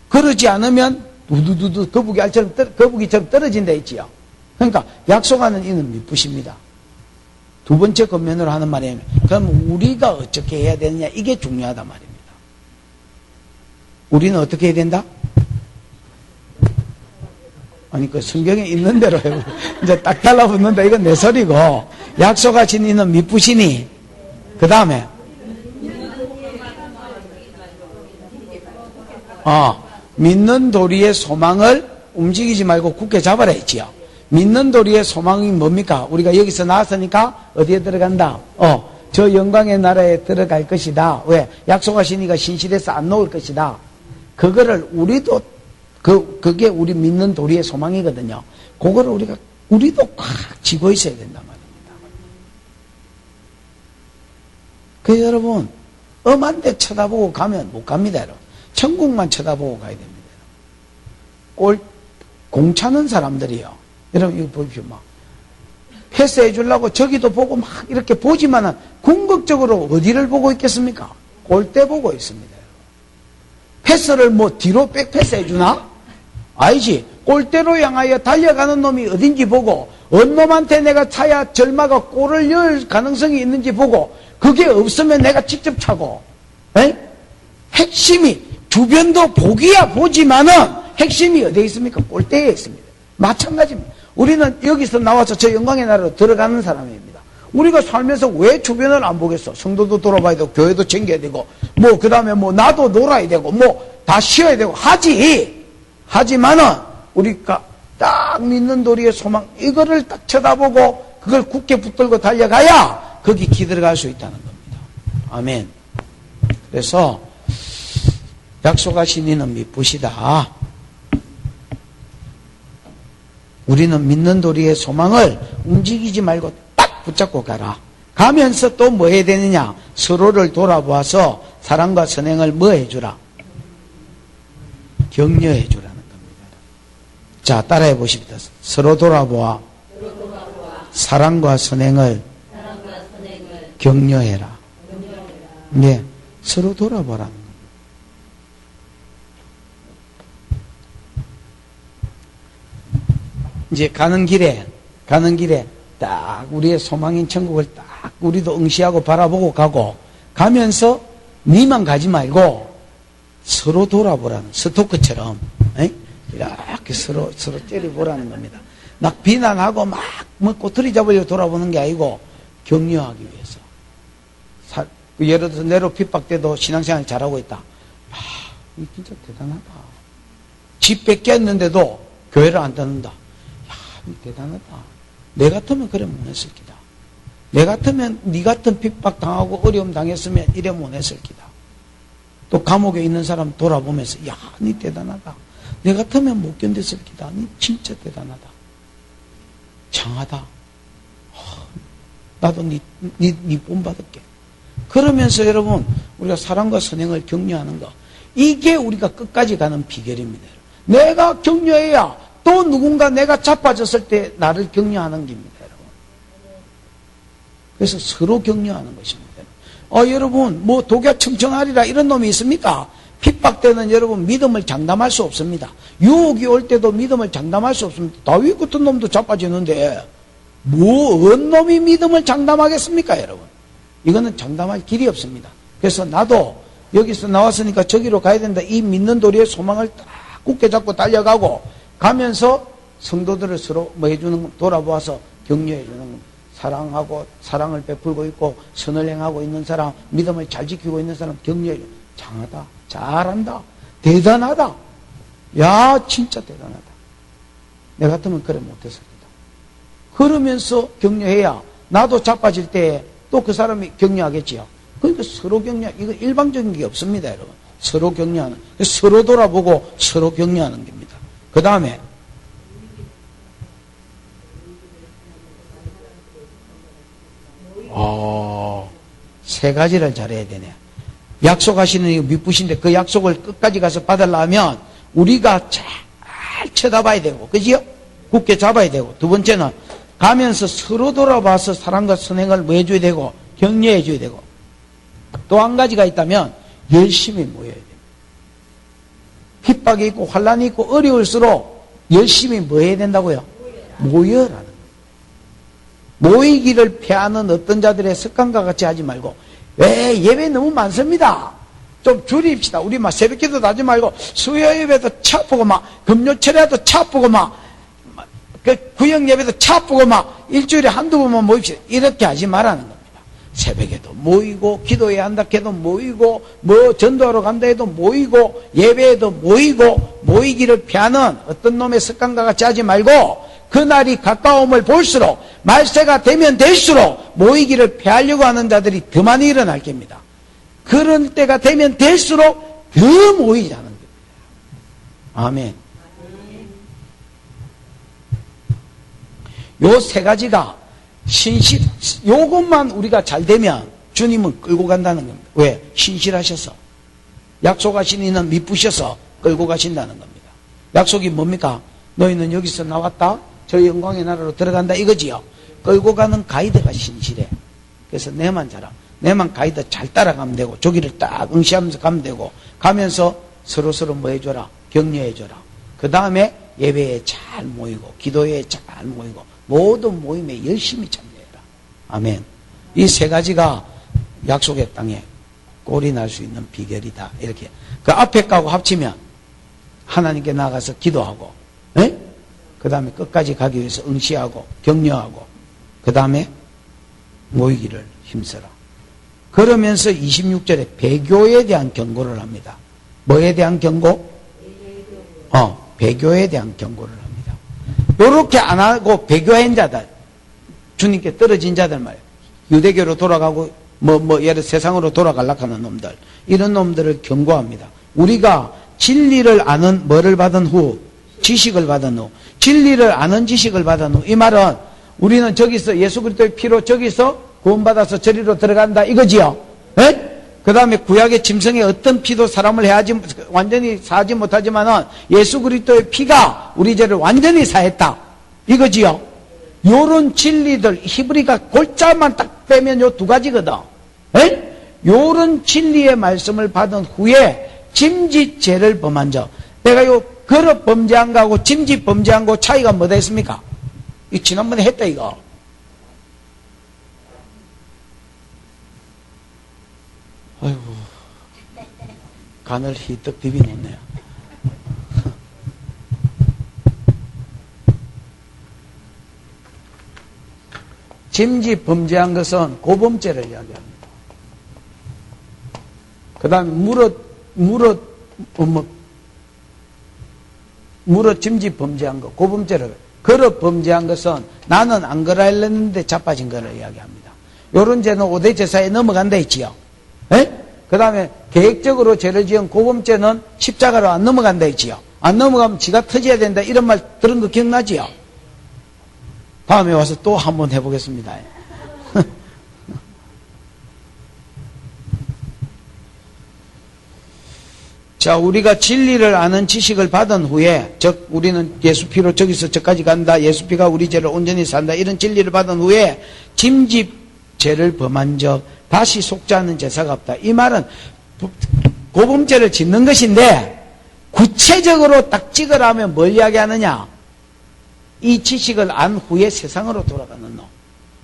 그러지 않으면 두두두두 거북이처럼 떨어진다 했지요. 그러니까 약속하는 이는 미쁘십니다. 두 번째 겉면으로 하는 말이에요. 그럼 우리가 어떻게 해야 되느냐? 이게 중요하단 말입니다. 우리는 어떻게 해야 된다? 아니, 그 성경에 있는 대로 해요. 이제 딱 달라붙는다. 이건 내 소리고. 약속하신 이는 미쁘시니, 그 다음에, 믿는 도리의 소망을 움직이지 말고 굳게 잡아라 했지요. 믿는 도리의 소망이 뭡니까? 우리가 여기서 나왔으니까 어디에 들어간다? 저 영광의 나라에 들어갈 것이다. 왜? 약속하시니까 신실해서 안 놓을 것이다. 그거를 우리도 그게 우리 믿는 도리의 소망이거든요. 그거를 우리가 우리도 꽉 쥐고 있어야 된단 말입니다. 그래서 여러분, 엄한 데 쳐다보고 가면 못 갑니다, 여러분. 천국만 쳐다보고 가야 됩니다. 공 차는 사람들이요. 여러분, 이거 보십시오. 막. 패스해 주려고 저기도 보고 막 이렇게 보지만은 궁극적으로 어디를 보고 있겠습니까? 골대 보고 있습니다. 패스를 뭐 뒤로 백 패스해 주나? 아니지. 골대로 향하여 달려가는 놈이 어딘지 보고 어느 놈한테 내가 차야 절마가 골을 넣을 가능성이 있는지 보고 그게 없으면 내가 직접 차고. 에? 핵심이 주변도 보기야 보지만은 핵심이 어디에 있습니까? 골대에 있습니다. 마찬가지입니다. 우리는 여기서 나와서 저 영광의 나라로 들어가는 사람입니다. 우리가 살면서 왜 주변을 안 보겠어? 성도도 돌아봐야 되고 교회도 챙겨야 되고 뭐 그 다음에 뭐 나도 놀아야 되고 뭐 다 쉬어야 되고 하지만은 우리가 딱 믿는 도리의 소망 이거를 딱 쳐다보고 그걸 굳게 붙들고 달려가야 거기 기들어갈 수 있다는 겁니다. 아멘. 그래서 약속하신 이는 미쁘시다. 우리는 믿는 도리의 소망을 움직이지 말고 딱 붙잡고 가라. 가면서 또 뭐 해야 되느냐? 서로를 돌아보아서 사랑과 선행을 뭐 해주라? 격려해 주라는 겁니다. 자, 따라해 보십시다. 서로 돌아보아 사랑과 선행을 격려해라. 네, 서로 돌아보라는 겁니다. 이제 가는 길에 딱 우리의 소망인 천국을 딱 우리도 응시하고 바라보고 가면서 니만 가지 말고 서로 돌아보라는 스토크처럼 이렇게 서로 째려보라는 겁니다. 막 비난하고 막 뭐 꼬투리 잡으려고 돌아보는 게 아니고 격려하기 위해서. 예를 들어서 내로 핍박돼도 신앙생활 잘하고 있다. 이 진짜 대단하다. 집 뺏겼는데도 교회를 안 다닌다. 대단하다. 내 같으면 그래 못 했을 기다. 내 같으면 네 같은 핍박 당하고 어려움 당했으면 이래 못 했을 기다. 또 감옥에 있는 사람 돌아보면서 야, 니 대단하다. 내 같으면 못 견뎠을 기다. 니 진짜 대단하다. 장하다. 나도 니 본받을게. 그러면서 여러분 우리가 사랑과 선행을 격려하는 거 이게 우리가 끝까지 가는 비결입니다. 내가 격려해야 또 누군가 내가 자빠졌을 때 나를 격려하는 겁니다, 여러분. 그래서 서로 격려하는 것입니다. 여러분, 뭐 독야 청청하리라 이런 놈이 있습니까? 핍박되는 여러분 믿음을 장담할 수 없습니다. 유혹이 올 때도 믿음을 장담할 수 없습니다. 다윗 같은 놈도 자빠지는데 뭐 어느 놈이 믿음을 장담하겠습니까, 여러분? 이거는 장담할 길이 없습니다. 그래서 나도 여기서 나왔으니까 저기로 가야 된다. 이 믿는 도리의 소망을 딱 굳게 잡고 달려가고 가면서 성도들을 서로 뭐 해주는, 돌아보아서 격려해주는 겁니다. 사랑하고, 사랑을 베풀고 있고, 선을 행하고 있는 사람, 믿음을 잘 지키고 있는 사람 격려해주는, 장하다, 잘한다, 대단하다. 야, 진짜 대단하다. 내 같으면 그래 못했을 거다. 그러면서 격려해야 나도 자빠질 때 또 그 사람이 격려하겠지요. 그러니까 서로 격려, 이거 일방적인 게 없습니다, 여러분. 서로 격려하는, 서로 돌아보고 서로 격려하는 겁니다. 그 다음에 세 가지를 잘해야 되네. 약속하시는 이거 미쁘신데 그 약속을 끝까지 가서 받으려면 우리가 잘 쳐다봐야 되고, 그지요? 굳게 잡아야 되고, 두 번째는 가면서 서로 돌아봐서 사랑과 선행을 뭐 해줘야 되고 격려해 줘야 되고, 또 한 가지가 있다면 열심히 모여야 됩니다. 핍박이 있고 환란이 있고 어려울수록 열심히 뭐 해야 된다고요? 모여라는 거예요. 모이기를 피하는 어떤 자들의 습관과 같이 하지 말고, 왜 예배 너무 많습니다. 좀 줄입시다. 우리 막 새벽기도도 하지 말고 수요 예배도 차쁘고 막 금요철에도 차쁘고 막 그 구역 예배도 차쁘고 막 일주일에 한두 번만 모입시다. 이렇게 하지 말라는 겁니다. 새벽에도 모이고 기도해야 한다 해도 모이고 뭐 전도하러 간다 해도 모이고 예배에도 모이고 모이기를 피하는 어떤 놈의 습관과 같이 하지 말고, 그날이 가까움을 볼수록 말세가 되면 될수록 모이기를 피하려고 하는 자들이 더 많이 일어날 겁니다. 그런 때가 되면 될수록 더 모이자는 겁니다. 아멘. 요 세 가지가 요것만 우리가 잘 되면 주님은 끌고 간다는 겁니다. 왜? 신실하셔서. 약속하신 이는 미쁘셔서 끌고 가신다는 겁니다. 약속이 뭡니까? 너희는 여기서 나왔다. 저 영광의 나라로 들어간다 이거지요. 끌고 가는 가이드가 신실해. 그래서 내만 잘하고 내만 가이드 잘 따라가면 되고 조기를 딱 응시하면서 가면 되고 가면서 서로서로 뭐 해줘라? 격려해줘라. 그 다음에 예배에 잘 모이고 기도에 잘 모이고 모든 모임에 열심히 참여해라. 아멘. 이 세 가지가 약속의 땅에 꼴이 날 수 있는 비결이다. 이렇게 그 앞에 가고 합치면 하나님께 나가서 기도하고 그 다음에 끝까지 가기 위해서 응시하고 격려하고 그 다음에 모이기를 힘써라. 그러면서 26절에 배교에 대한 경고를 합니다. 뭐에 대한 경고? 배교에 대한 경고를 합니다. 요렇게 안 하고 배교한 자들, 주님께 떨어진 자들 말이에요. 유대교로 돌아가고 예를 세상으로 돌아가려고 하는 놈들, 이런 놈들을 경고합니다. 우리가 진리를 아는 뭐를 받은 후? 지식을 받은 후. 진리를 아는 지식을 받은 후. 이 말은 우리는 저기서 예수 그리스도의 피로 저기서 구원받아서 저리로 들어간다 이거지요. 그 다음에 구약의 짐승의 어떤 피도 사람을 완전히 사하지 못하지만은 예수 그리스도의 피가 우리 죄를 완전히 사했다 이거지요. 요런 진리들 히브리가 골자만 딱 빼면 요 두 가지거든. 요런 진리의 말씀을 받은 후에 짐짓 죄를 범한 자. 내가 요 거듭 범죄한 거하고 짐짓 범죄한 거 차이가 뭐다 했습니까? 이 지난번에 했다 이거. 아이고, 간을 희떡 비비놓네요. 짐짓 범죄한 것은 고범죄를 이야기합니다. 그 다음에 무릇 짐짓 범죄한 것, 고범죄를, 거듭 범죄한 것은 나는 안 그러려 했는데 자빠진 거를 이야기합니다. 요런 죄는 5대 제사에 넘어간다 했지요. 그 다음에 계획적으로 죄를 지은 고범죄는 십자가로 안 넘어간다 했지요. 안 넘어가면 지가 터져야 된다 이런 말 들은 거 기억나지요? 다음에 와서 또 한번 해보겠습니다. 자, 우리가 진리를 아는 지식을 받은 후에, 즉 우리는 예수 피로 저기서 저까지 간다, 예수 피가 우리 죄를 온전히 산다, 이런 진리를 받은 후에 짐짓 죄를 범한 적 다시 속지 않는 제사가 없다. 이 말은 고범죄를 짓는 것인데 구체적으로 딱 찍으라면 뭘 이야기하느냐? 이 지식을 안 후에 세상으로 돌아가는 놈,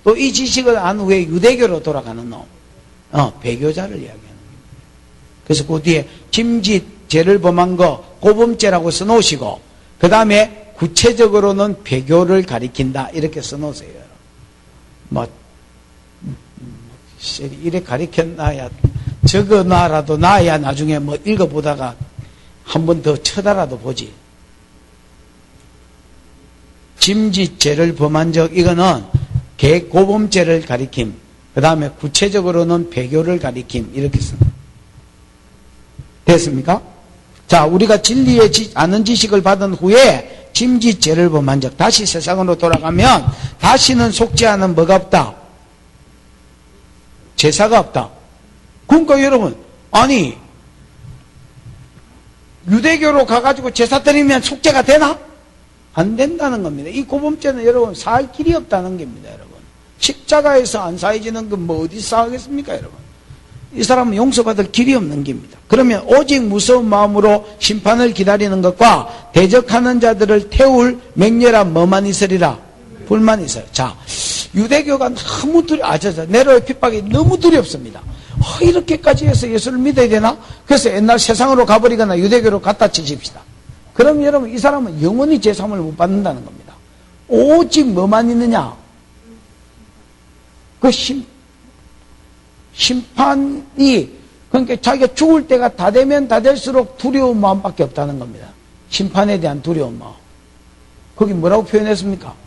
또 이 지식을 안 후에 유대교로 돌아가는 놈, 배교자를 이야기하는 겁니다. 그래서 그 뒤에 짐짓 죄를 범한 거 고범죄라고 써놓으시고 그 다음에 구체적으로는 배교를 가리킨다 이렇게 써놓으세요. 이래 가리켰나야 적어놔라도 나야 나중에 읽어보다가 한 번 더 쳐다라도 보지. 짐짓 죄를 범한 적 이거는 고범죄를 가리킴, 그 다음에 구체적으로는 배교를 가리킴 이렇게 씁니다. 됐습니까? 자, 우리가 진리에 아는 지식을 받은 후에 짐짓 죄를 범한 적 다시 세상으로 돌아가면 다시는 속지 않은 뭐가 없다? 제사가 없다. 그러니까 여러분, 아니 유대교로 가가지고 제사 드리면 속죄가 되나? 안 된다는 겁니다. 이 고범죄는 여러분 사할 길이 없다는 겁니다. 여러분, 십자가에서 안 사해지는 건 뭐 어디 사하겠습니까? 여러분, 이 사람은 용서받을 길이 없는 겁니다. 그러면 오직 무서운 마음으로 심판을 기다리는 것과 대적하는 자들을 태울 맹렬한 뭐만 있으리라? 불만 있어요. 자, 유대교가 너무 네로의 핍박이 너무 두렵습니다. 이렇게까지 해서 예수를 믿어야 되나? 그래서 옛날 세상으로 가버리거나 유대교로 갖다 치십시다. 그럼 여러분, 이 사람은 영원히 제3을 못 받는다는 겁니다. 오직 뭐만 있느냐? 그 심판이, 그러니까 자기가 죽을 때가 다 되면 다 될수록 두려운 마음밖에 없다는 겁니다. 심판에 대한 두려운 마음. 거기 뭐라고 표현했습니까?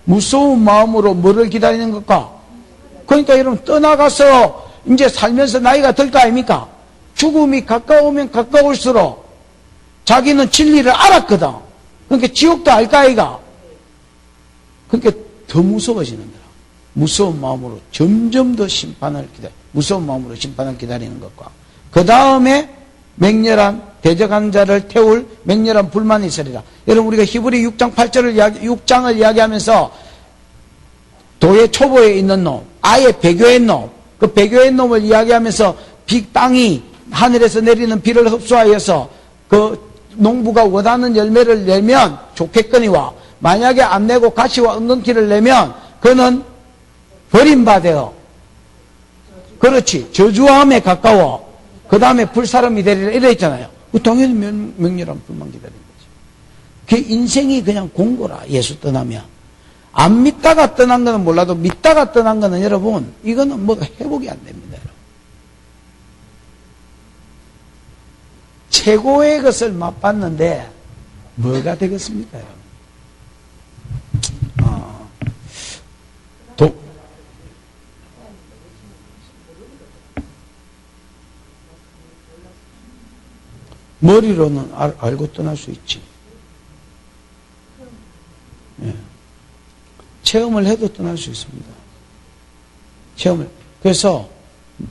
무서운 마음으로 뭐를 기다리는 것과? 그러니까 여러분, 떠나가서 이제 살면서 나이가 들 거 아닙니까? 죽음이 가까우면 가까울수록 자기는 진리를 알았거든. 그러니까 지옥도 알까 아이가? 그러니까 더 무서워지는 거라. 무서운 마음으로 점점 더 무서운 마음으로 심판을 기다리는 것과 그 다음에 맹렬한 대적한 자를 태울 맹렬한 불만이 있으리라. 여러분 우리가 히브리 6장 8절을 6장을 이야기하면서 도의 초보에 있는 놈, 아예 배교의 놈, 그 배교의 놈을 이야기하면서 땅이 하늘에서 내리는 비를 흡수하여서 그 농부가 원하는 열매를 내면 좋겠거니와 만약에 안 내고 가시와 은근키를 내면 그는 버림받아요. 그렇지. 저주함에 가까워. 그 다음에 불사름이 되리라 이래 있잖아요. 당연히 맹렬한 불만 기다리는 거지. 그 인생이 그냥 공고라. 예수 떠나면. 안 믿다가 떠난 거는 몰라도 믿다가 떠난 거는 여러분 이거는 뭐가 회복이 안 됩니다. 여러분. 최고의 것을 맛봤는데 뭐가 되겠습니까? 여러분? 머리로는 알고 떠날 수 있지. 예. 체험을 해도 떠날 수 있습니다. 그래서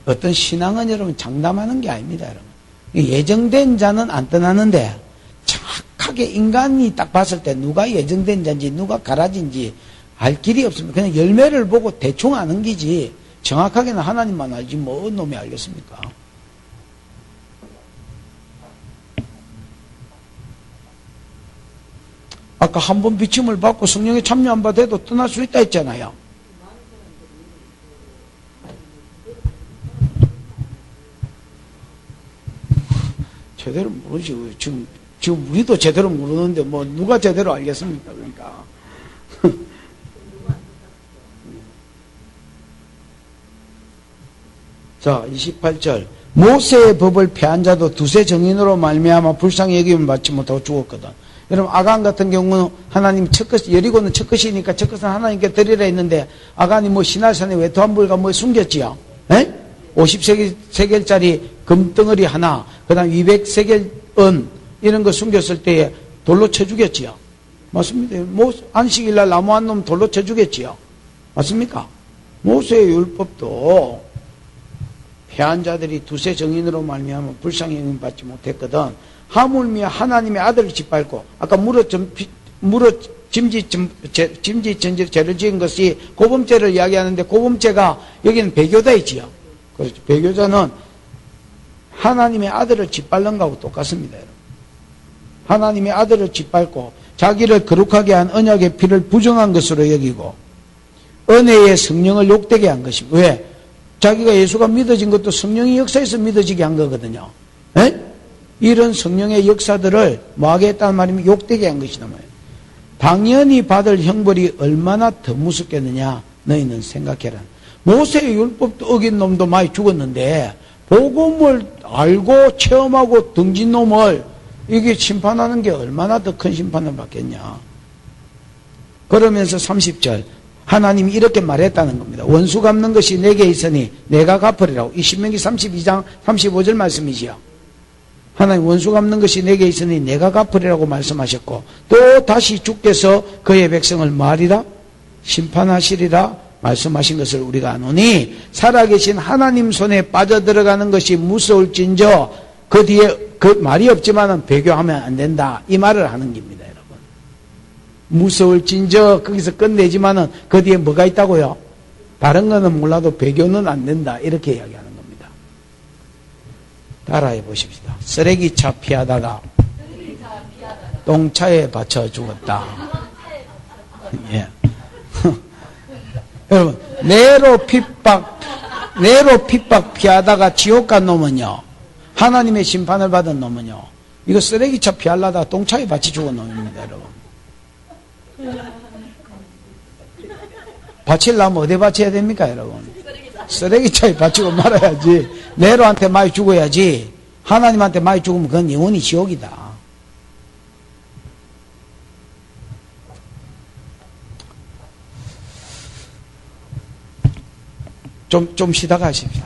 어떤 신앙은 여러분 장담하는 게 아닙니다, 여러분. 예정된 자는 안 떠나는데 정확하게 인간이 딱 봤을 때 누가 예정된 자인지 누가 가라진지 알 길이 없습니다. 그냥 열매를 보고 대충 아는 기지 정확하게는 하나님만 알지 뭐 놈이 알겠습니까? 아까 한 번 비침을 받고 성령에 참여 안 받아도 떠날 수 있다 했잖아요. 제대로 모르지. 지금 우리도 제대로 모르는데 뭐 누가 제대로 알겠습니까? 그러니까. 자, 28절. 모세의 법을 폐한 자도 두세 정인으로 말미암아 불쌍히 여김을 받지 못하고 죽었거든. 여러분 아간 같은 경우는 하나님 여리고는 첫 것이니까 첫 것은 하나님께 드리라 했는데 아간이 뭐 시날산에 외투한불과 뭐 숨겼지요. 에? 50세겔짜리 금덩어리 하나, 그 다음 200세겔 은 이런 거 숨겼을 때에 돌로 쳐 죽였지요. 맞습니다. 안식일날 나무 한 놈 돌로 쳐 죽였지요. 맞습니까? 모세의 율법도 폐한 자들이 두세 정인으로 말미암아 불쌍히 여김을 받지 못했거든. 하물며 하나님의 아들을 짓밟고 아까 짐짓 전제를 죄를 지은 것이 고범죄를 이야기하는데 고범죄가 여기는 배교다 있지요. 그렇죠. 배교자는 하나님의 아들을 짓밟는 거하고 똑같습니다. 여러분. 하나님의 아들을 짓밟고 자기를 거룩하게 한 언약의 피를 부정한 것으로 여기고 은혜의 성령을 욕되게 한 것입니다. 왜? 자기가 예수가 믿어진 것도 성령이 역사에서 믿어지게 한 거거든요. 에? 이런 성령의 역사들을 뭐하게 했다는 말이면 욕되게 한 것이다 말이에요. 당연히 받을 형벌이 얼마나 더 무섭겠느냐 너희는 생각해라. 모세의 율법도 어긴 놈도 많이 죽었는데 복음을 알고 체험하고 등진 놈을 이게 심판하는 게 얼마나 더 큰 심판을 받겠냐. 그러면서 30절 하나님이 이렇게 말했다는 겁니다. 원수 갚는 것이 내게 있으니 내가 갚으리라고. 이 신명기 32장 35절 말씀이지요. 하나님 원수 갚는 것이 내게 있으니 내가 갚으리라고 말씀하셨고 또 다시 주께서 그의 백성을 말이라 심판하시리라 말씀하신 것을 우리가 아노니 살아계신 하나님 손에 빠져들어가는 것이 무서울진저 그 뒤에 그 말이 없지만은 배교하면 안 된다 이 말을 하는 겁니다. 여러분 무서울진저 거기서 끝내지만은 그 뒤에 뭐가 있다고요? 다른 거는 몰라도 배교는 안 된다 이렇게 이야기하는 겁니다. 따라해 보십시다. 쓰레기차 피하다가 똥차에 받쳐 죽었다. 예. 여러분 내로 핍박 피하다가 지옥 간 놈은요 하나님의 심판을 받은 놈은요 이거 쓰레기차 피하려다가 똥차에 받쳐 죽은 놈입니다. 여러분 바치려면 어디 바쳐야 됩니까? 여러분 쓰레기차에 바치고 말아야지. 네로한테 많이 죽어야지. 하나님한테 많이 죽으면 그건 영원히 지옥이다. 좀 쉬다가 하십시오.